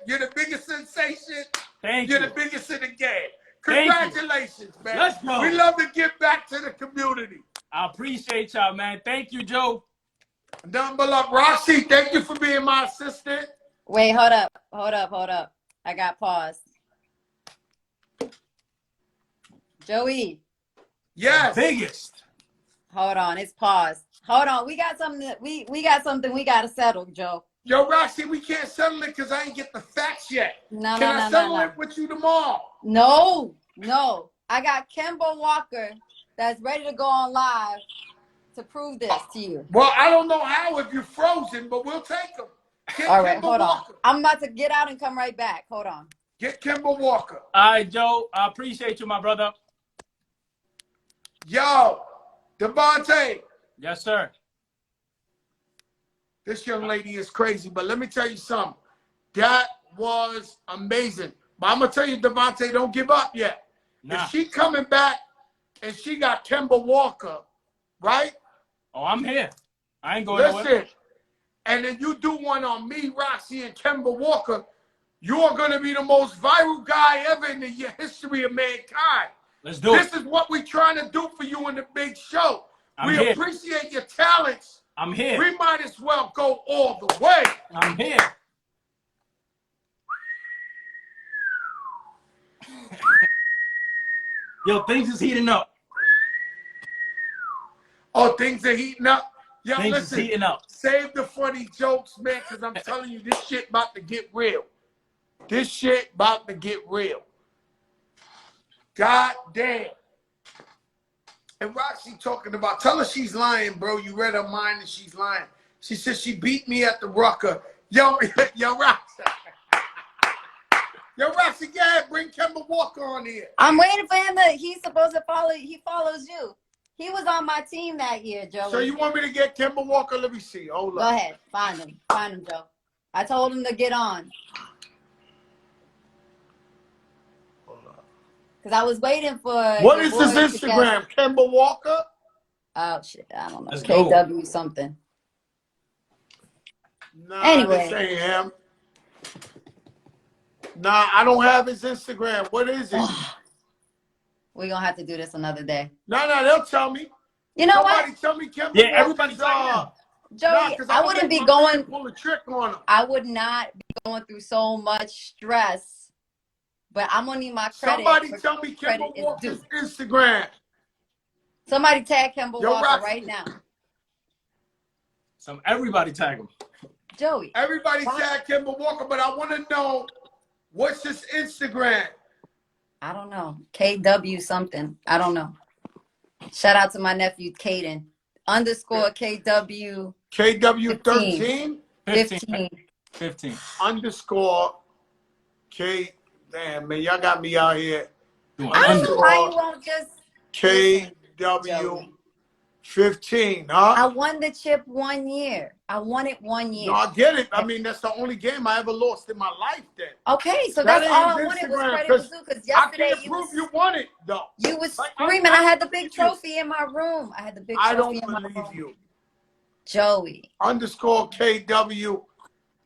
Speaker 1: You're the biggest sensation.
Speaker 5: Thank
Speaker 1: You're
Speaker 5: you.
Speaker 1: the biggest in the game.
Speaker 5: Thank you.
Speaker 1: Congratulations, man.
Speaker 5: Let's go.
Speaker 1: We love to give back to the community.
Speaker 5: I appreciate y'all, man. Thank you, Joe.
Speaker 1: Nothing but love. Roxy, thank you for being my assistant.
Speaker 6: Wait, hold up. Hold up. Hold up. I got paused. Joey,
Speaker 1: Yes.
Speaker 5: Biggest.
Speaker 6: hold on. It's paused. Hold on. We got something that we got something we gotta settle, Joe.
Speaker 1: Yo, Roxy, we can't settle it because I ain't get the facts yet.
Speaker 6: No,
Speaker 1: Can
Speaker 6: no,
Speaker 1: I
Speaker 6: no,
Speaker 1: settle
Speaker 6: no, no.
Speaker 1: it with you tomorrow?
Speaker 6: No, no. I got Kemba Walker that's ready to go on live to prove this to you.
Speaker 1: Well, I don't know how if you're frozen, but we'll take them. Get
Speaker 6: All right,
Speaker 1: Kemba
Speaker 6: hold on.
Speaker 1: Walker.
Speaker 6: I'm about to get out and come right back. Hold on.
Speaker 1: Get Kemba Walker.
Speaker 5: All right, Joe. I appreciate you, my brother.
Speaker 1: Yo, Devontae,
Speaker 5: Yes, sir.
Speaker 1: this young lady is crazy, but let me tell you something. That was amazing. But I'm going to tell you, Devontae, don't give up yet.
Speaker 5: Nah.
Speaker 1: If she coming back and she got Kemba Walker, right?
Speaker 5: Oh, I'm here. I ain't going nowhere.
Speaker 1: Listen, and then you do one on me, Roxy, and Kemba Walker, you're going to be the most viral guy ever in the history of mankind.
Speaker 5: Let's do it.
Speaker 1: This is what we're trying to do for you in the big show.
Speaker 5: I'm
Speaker 1: We
Speaker 5: here.
Speaker 1: appreciate your talents.
Speaker 5: I'm here.
Speaker 1: We might as well go all the way.
Speaker 5: I'm here. Yo, things is heating up.
Speaker 1: Oh, things are heating up. Yo,
Speaker 5: Things is
Speaker 1: listen,
Speaker 5: heating up.
Speaker 1: save the funny jokes, man, because I'm telling you, this shit about to get real. This shit about to get real. God damn. And Roxy talking about, tell her she's lying, bro. You read her mind and she's lying. She said she beat me at the Rucker. Yo, Roxy. Yo, Roxy, go ahead, bring Kemba Walker on here.
Speaker 6: I'm waiting for him to, he's supposed to follow, he follows you. He was on my team that year, Joey.
Speaker 1: So you want me to get Kemba Walker? Let me see. Hold
Speaker 6: Go
Speaker 1: on.
Speaker 6: ahead. Find him. Find him, Joe. I told him to get on.
Speaker 1: Hold on.
Speaker 6: Because I was waiting for
Speaker 1: What
Speaker 6: your
Speaker 1: is his
Speaker 6: boys to
Speaker 1: Instagram? Kemba Walker?
Speaker 6: Oh, shit. I don't know.
Speaker 5: Let's go.
Speaker 6: KW something.
Speaker 1: Nah,
Speaker 6: Anyway.
Speaker 1: this ain't him. Nah, I don't have his Instagram. What is it?
Speaker 6: We're going to have to do this another day.
Speaker 1: No, they'll tell me.
Speaker 6: You know
Speaker 1: Somebody
Speaker 6: what?
Speaker 1: tell me Kemba
Speaker 5: Yeah,
Speaker 1: Walker's,
Speaker 5: everybody tell him.
Speaker 6: Joey,
Speaker 1: 'cause
Speaker 6: I
Speaker 1: would
Speaker 6: wouldn't
Speaker 1: make
Speaker 6: be
Speaker 1: my man
Speaker 6: going,
Speaker 1: pull a trick on him.
Speaker 6: I would not be going through so much stress, but I'm going to need my credit.
Speaker 1: Somebody
Speaker 6: for
Speaker 1: tell me
Speaker 6: credit
Speaker 1: Kemba
Speaker 6: is
Speaker 1: Walker's
Speaker 6: due.
Speaker 1: Instagram.
Speaker 6: Somebody tag Kemba
Speaker 1: Yo,
Speaker 6: Walker
Speaker 1: Roxy.
Speaker 6: right now.
Speaker 5: Everybody tag him.
Speaker 6: Joey.
Speaker 1: Everybody tag Kemba Walker, but I want to know what's his Instagram.
Speaker 6: I don't know. KW something. I don't know. Shout out to my nephew, Caden. _ KW
Speaker 1: KW13
Speaker 6: 15.
Speaker 5: 15.
Speaker 1: _ K. Damn, man, y'all got me out here.
Speaker 5: Doing
Speaker 6: I don't know why you
Speaker 1: _
Speaker 6: won't just Joey.
Speaker 1: KW15, huh?
Speaker 6: I won the chip 1 year. I won it 1 year.
Speaker 1: No, I get it. I mean, that's the only game I ever lost in my life then.
Speaker 6: Okay, so
Speaker 1: That
Speaker 6: that's
Speaker 1: ain't
Speaker 6: all I
Speaker 1: his
Speaker 6: wanted was
Speaker 1: Instagram,
Speaker 6: credit was due because
Speaker 1: I
Speaker 6: yesterday
Speaker 1: can't prove you won it, though.
Speaker 6: you was
Speaker 1: Like,
Speaker 6: screaming. I had the big trophy in my room. I had the big
Speaker 1: I
Speaker 6: trophy
Speaker 1: don't
Speaker 6: in my
Speaker 1: believe
Speaker 6: room.
Speaker 1: you.
Speaker 6: Joey.
Speaker 1: _ KW.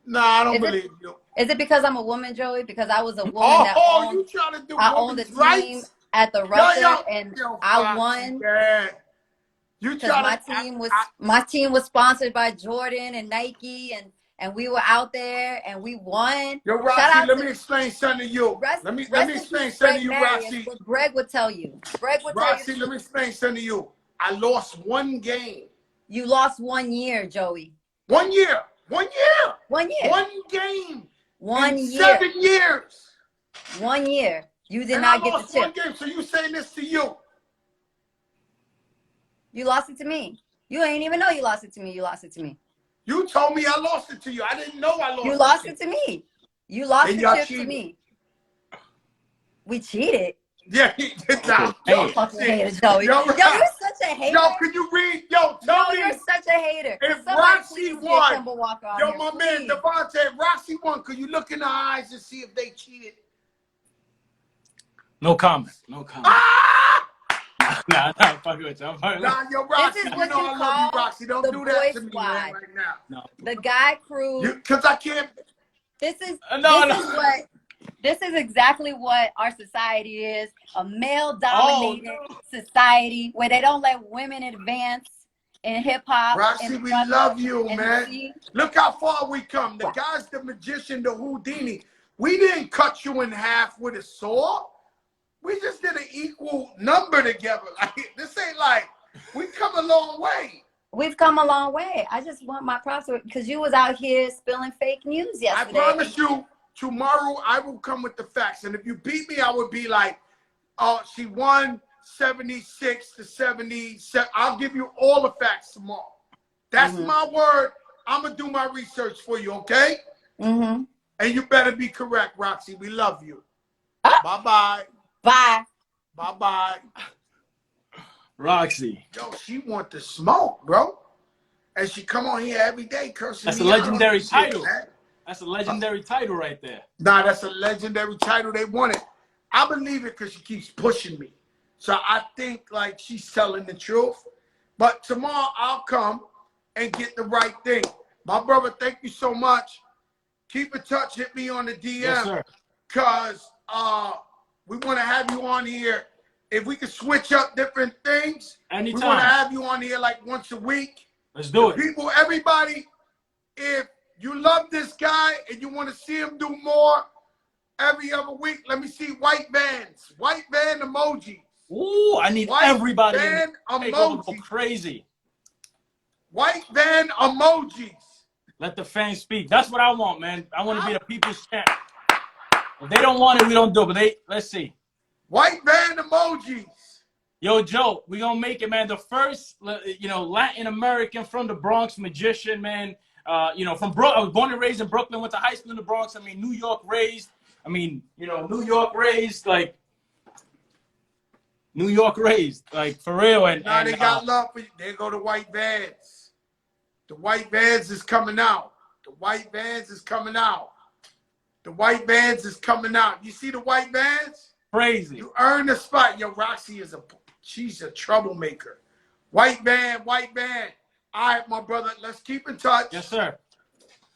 Speaker 1: Nah, I don't
Speaker 6: Is it-
Speaker 1: believe you.
Speaker 6: Is it because I'm a woman, Joey? Because I was a woman that
Speaker 1: Oh,
Speaker 6: owned,
Speaker 1: you trying to do
Speaker 6: I owned a
Speaker 1: women's
Speaker 6: team
Speaker 1: rights?
Speaker 6: at the
Speaker 1: Yo,
Speaker 6: Rucker and I
Speaker 1: Foxy,
Speaker 6: won.
Speaker 1: man. You
Speaker 6: Because
Speaker 1: trying
Speaker 6: my
Speaker 1: to
Speaker 6: team was sponsored by Jordan and Nike and we were out there and we won.
Speaker 1: Yo,
Speaker 6: Shout
Speaker 1: Roxy,
Speaker 6: out
Speaker 1: let
Speaker 6: to
Speaker 1: me explain something to you. Let me
Speaker 6: rest in
Speaker 1: explain
Speaker 6: peace,
Speaker 1: something to
Speaker 6: Greg
Speaker 1: you,
Speaker 6: Marius,
Speaker 1: Roxy.
Speaker 6: what Greg would tell you. Greg would tell
Speaker 1: Roxy,
Speaker 6: you.
Speaker 1: let me explain something to you. I lost one game.
Speaker 6: You lost 1 year, Joey.
Speaker 1: 1 year. 1 year.
Speaker 6: 1 year.
Speaker 1: One game.
Speaker 6: 1
Speaker 1: in
Speaker 6: year.
Speaker 1: 7 years.
Speaker 6: 1 year. You did
Speaker 1: And
Speaker 6: not
Speaker 1: I
Speaker 6: get the
Speaker 1: lost 1
Speaker 6: chip.
Speaker 1: game. So you saying this to you?
Speaker 6: You lost it to me. You ain't even know you lost it to me. You lost it to me.
Speaker 1: You told me I lost it to you. I didn't know I lost it.
Speaker 6: You lost it to me. You lost
Speaker 1: Then
Speaker 6: the
Speaker 1: y'all
Speaker 6: chip to
Speaker 1: cheated.
Speaker 6: me. We cheated.
Speaker 1: Yeah, he did not.
Speaker 6: You're a fucking hater, Joey. Yo, you're such a hater.
Speaker 1: Yo, can you read? Yo, tell me.
Speaker 6: You're such a hater.
Speaker 1: If
Speaker 6: Somebody
Speaker 1: Roxy
Speaker 6: please get
Speaker 1: won,
Speaker 6: Kemba Walker on
Speaker 1: yo,
Speaker 6: here,
Speaker 1: my
Speaker 6: please.
Speaker 1: man Devontae, if Roxy won, could you look in her eyes and see if they cheated?
Speaker 5: No comment. No comment.
Speaker 1: Ah!
Speaker 5: Nah, I'm fucking with you. I'm fucking with
Speaker 1: Nah, yo, Roxy,
Speaker 6: This is
Speaker 1: you
Speaker 6: what
Speaker 1: know
Speaker 6: you
Speaker 1: I love you,
Speaker 6: call
Speaker 1: Roxy. Don't
Speaker 6: the
Speaker 1: do that
Speaker 6: boy
Speaker 1: to me,
Speaker 6: squad.
Speaker 1: man, right now.
Speaker 5: No.
Speaker 6: The guy crew.
Speaker 1: Because I can't.
Speaker 6: This is
Speaker 5: No,
Speaker 6: this is what this is exactly what our society is. A male-dominated society where they don't let women advance in hip-hop.
Speaker 1: Roxy, we love you, man. Look how far we come. The guy's the magician, the Houdini. We didn't cut you in half with a saw. We just did an equal number together. Like, this ain't like, we come a long way.
Speaker 6: We've come a long way. I just want my props because you was out here spilling fake news yesterday.
Speaker 1: I promise you, tomorrow I will come with the facts. And if you beat me, I would be like, oh, she won 76 to 77. I'll give you all the facts tomorrow. That's my word. I'm going to do my research for you, okay? And you better be correct, Roxy. We love you. Bye-bye.
Speaker 6: Bye.
Speaker 1: Bye-bye.
Speaker 5: Roxy.
Speaker 1: Yo, she want to smoke, bro. And she come on here every day cursing
Speaker 5: That's
Speaker 1: me
Speaker 5: a legendary
Speaker 1: out.
Speaker 5: title.
Speaker 1: Man.
Speaker 5: That's a legendary title right there.
Speaker 1: Nah, that's a legendary title. They want it. I believe it because she keeps pushing me. So I think like she's telling the truth. But tomorrow I'll come and get the right thing. My brother, thank you so much. Keep in touch. Hit me on the DM.
Speaker 5: Yes, sir.
Speaker 1: Because we want to have you on here. If we could switch up different things,
Speaker 5: Anytime.
Speaker 1: we want to have you on here like once a week.
Speaker 5: Let's do it.
Speaker 1: People, everybody, if you love this guy and you want to see him do more every other week, let me see white vans. White van emojis.
Speaker 5: Ooh, I need
Speaker 1: White
Speaker 5: everybody
Speaker 1: van
Speaker 5: to take over, go
Speaker 1: emojis.
Speaker 5: crazy.
Speaker 1: White van emojis.
Speaker 5: Let the fans speak. That's what I want, man. I want to be the people's champ. If they don't want it, we don't do it. But let's see.
Speaker 1: White van emojis.
Speaker 5: Yo, Joe, we gonna make it, man. The first, Latin American from the Bronx magician, man. I was born and raised in Brooklyn, went to high school in the Bronx. I mean, New York raised. New York raised, like for real. And
Speaker 1: They got love for you. They go to white vans. The white vans is coming out. The white vans is coming out. The white vans is coming out. You see the white vans?
Speaker 5: Crazy.
Speaker 1: You earn the spot. Yo, Roxy she's a troublemaker. White van, white van. All right, my brother, let's keep in touch.
Speaker 5: Yes, sir.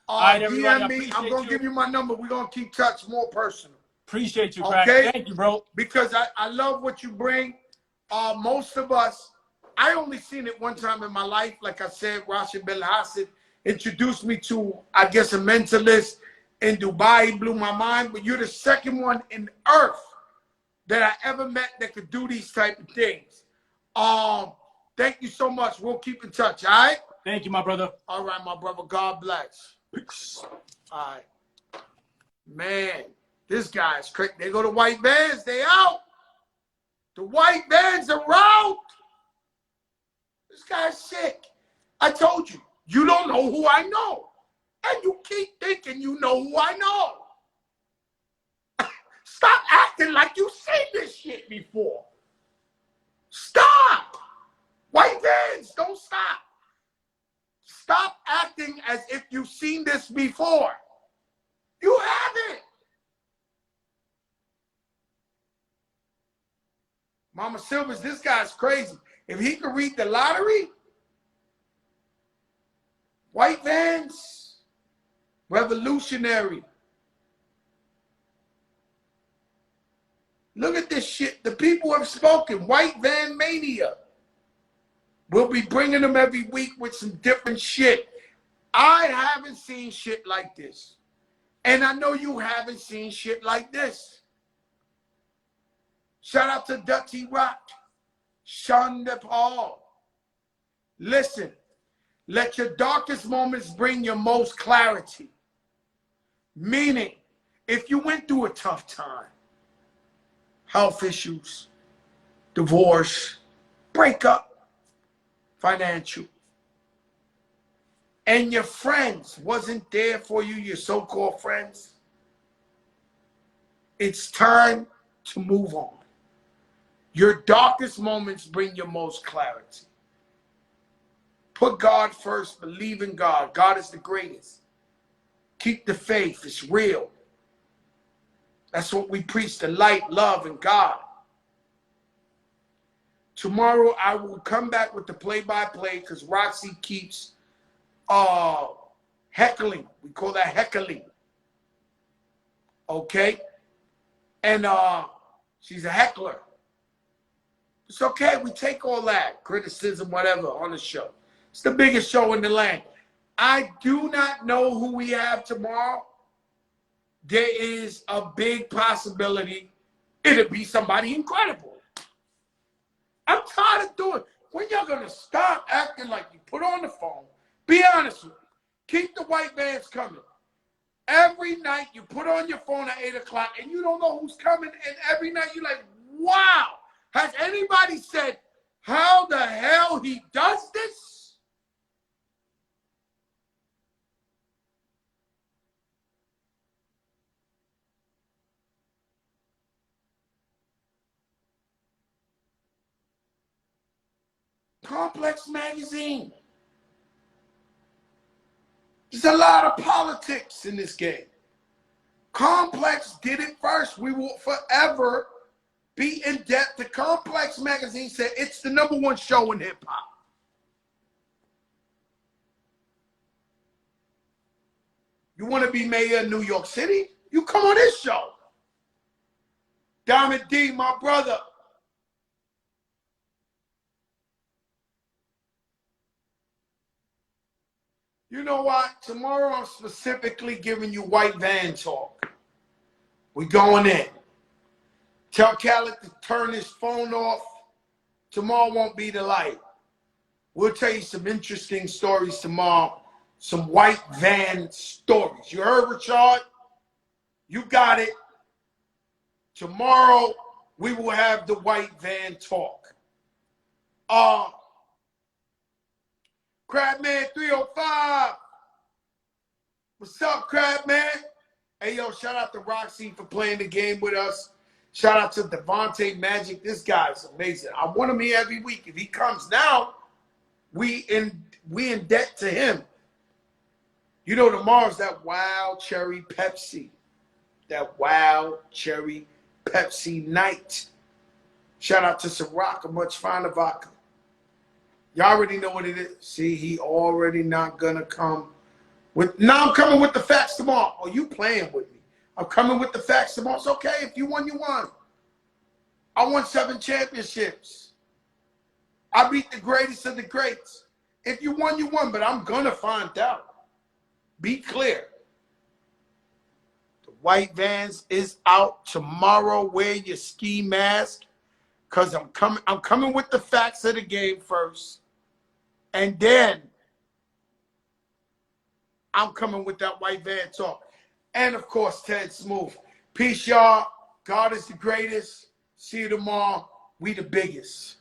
Speaker 5: All right, everybody,
Speaker 1: DM me. I'm going to give you my number. We're going to keep touch more personal.
Speaker 5: Appreciate you, Crack.
Speaker 1: Okay?
Speaker 5: Thank you, bro.
Speaker 1: Because I love what you bring. Most of us, I only seen it one time in my life. Like I said, Rashid Ben Hassan introduced me to, I guess, a mentalist in Dubai. Blew my mind. But you're the second one in earth that I ever met that could do these type of things. Thank you so much. We'll keep in touch, all right?
Speaker 5: Thank you, my brother.
Speaker 1: All right, my brother. God bless. Peace. All right. Man, this guy's crazy. They go to white vans. They out. The white vans are out. This guy's sick. I told you. You don't know who I know. And you keep thinking you know who I know. Stop acting like you've seen this shit before. Stop. White vans, don't stop. Stop acting as if you've seen this before. You haven't. Mama Silvers, this guy's crazy. If he could read the lottery, white vans, revolutionary. Look at this shit. The people have spoken. White van mania. We'll be bringing them every week with some different shit. I haven't seen shit like this. And I know you haven't seen shit like this. Shout out to Dutty Rock, Sean DePaul. Listen, Let your darkest moments bring your most clarity. Meaning, if you went through a tough time, health issues, divorce, breakup, financial, and your friends wasn't there for you, your so-called friends, it's time to move on. Your darkest moments bring your most clarity. Put God first, believe in God. God is the greatest. Keep the faith, it's real. That's what we preach, the light, love, and God. Tomorrow I will come back with the play-by-play because Roxy keeps heckling. We call that heckling. Okay? And she's a heckler. It's okay. We take all that criticism, whatever, on the show. It's the biggest show in the land. I do not know who we have tomorrow. There is a big possibility it'll be somebody incredible. I'm tired of doing. When y'all gonna stop acting like you put on the phone? Be honest with me. Keep the white vans coming. Every night you put on your phone at 8 o'clock and you don't know who's coming, and every night you're like, wow. Has anybody said how the hell he does this? Complex Magazine. There's a lot of politics in this game. Complex did it first. We will forever be in debt. The Complex Magazine said it's the #1 show in hip hop. You want to be mayor of New York City? You come on this show. Diamond D, my brother. You know what? Tomorrow I'm specifically giving you white van talk. We going in. Tell Khaled to turn his phone off. Tomorrow won't be the light. We'll tell you some interesting stories tomorrow. Some white van stories. You heard, Richard? You got it. Tomorrow we will have the white van talk. Crabman 305. What's up, Crabman? Hey, yo, shout out to Roxy for playing the game with us. Shout out to Devontae Magic. This guy's amazing. I want him here every week. If he comes now, we in debt to him. You know, tomorrow's that wild cherry Pepsi. That wild cherry Pepsi night. Shout out to Ciroc, much finer vodka. Y'all already know what it is. See, he already not gonna come with. Now I'm coming with the facts tomorrow. Oh, you playing with me? I'm coming with the facts tomorrow. It's okay. If you won, you won. I won 7 championships. I beat the greatest of the greats. If you won, you won. But I'm gonna find out. Be clear. The white vans is out tomorrow. Wear your ski mask, cause I'm coming with the facts of the game first. And then I'm coming with that white van talk. And of course, Ted Smooth. Peace, y'all. God is the greatest. See you tomorrow. We the biggest.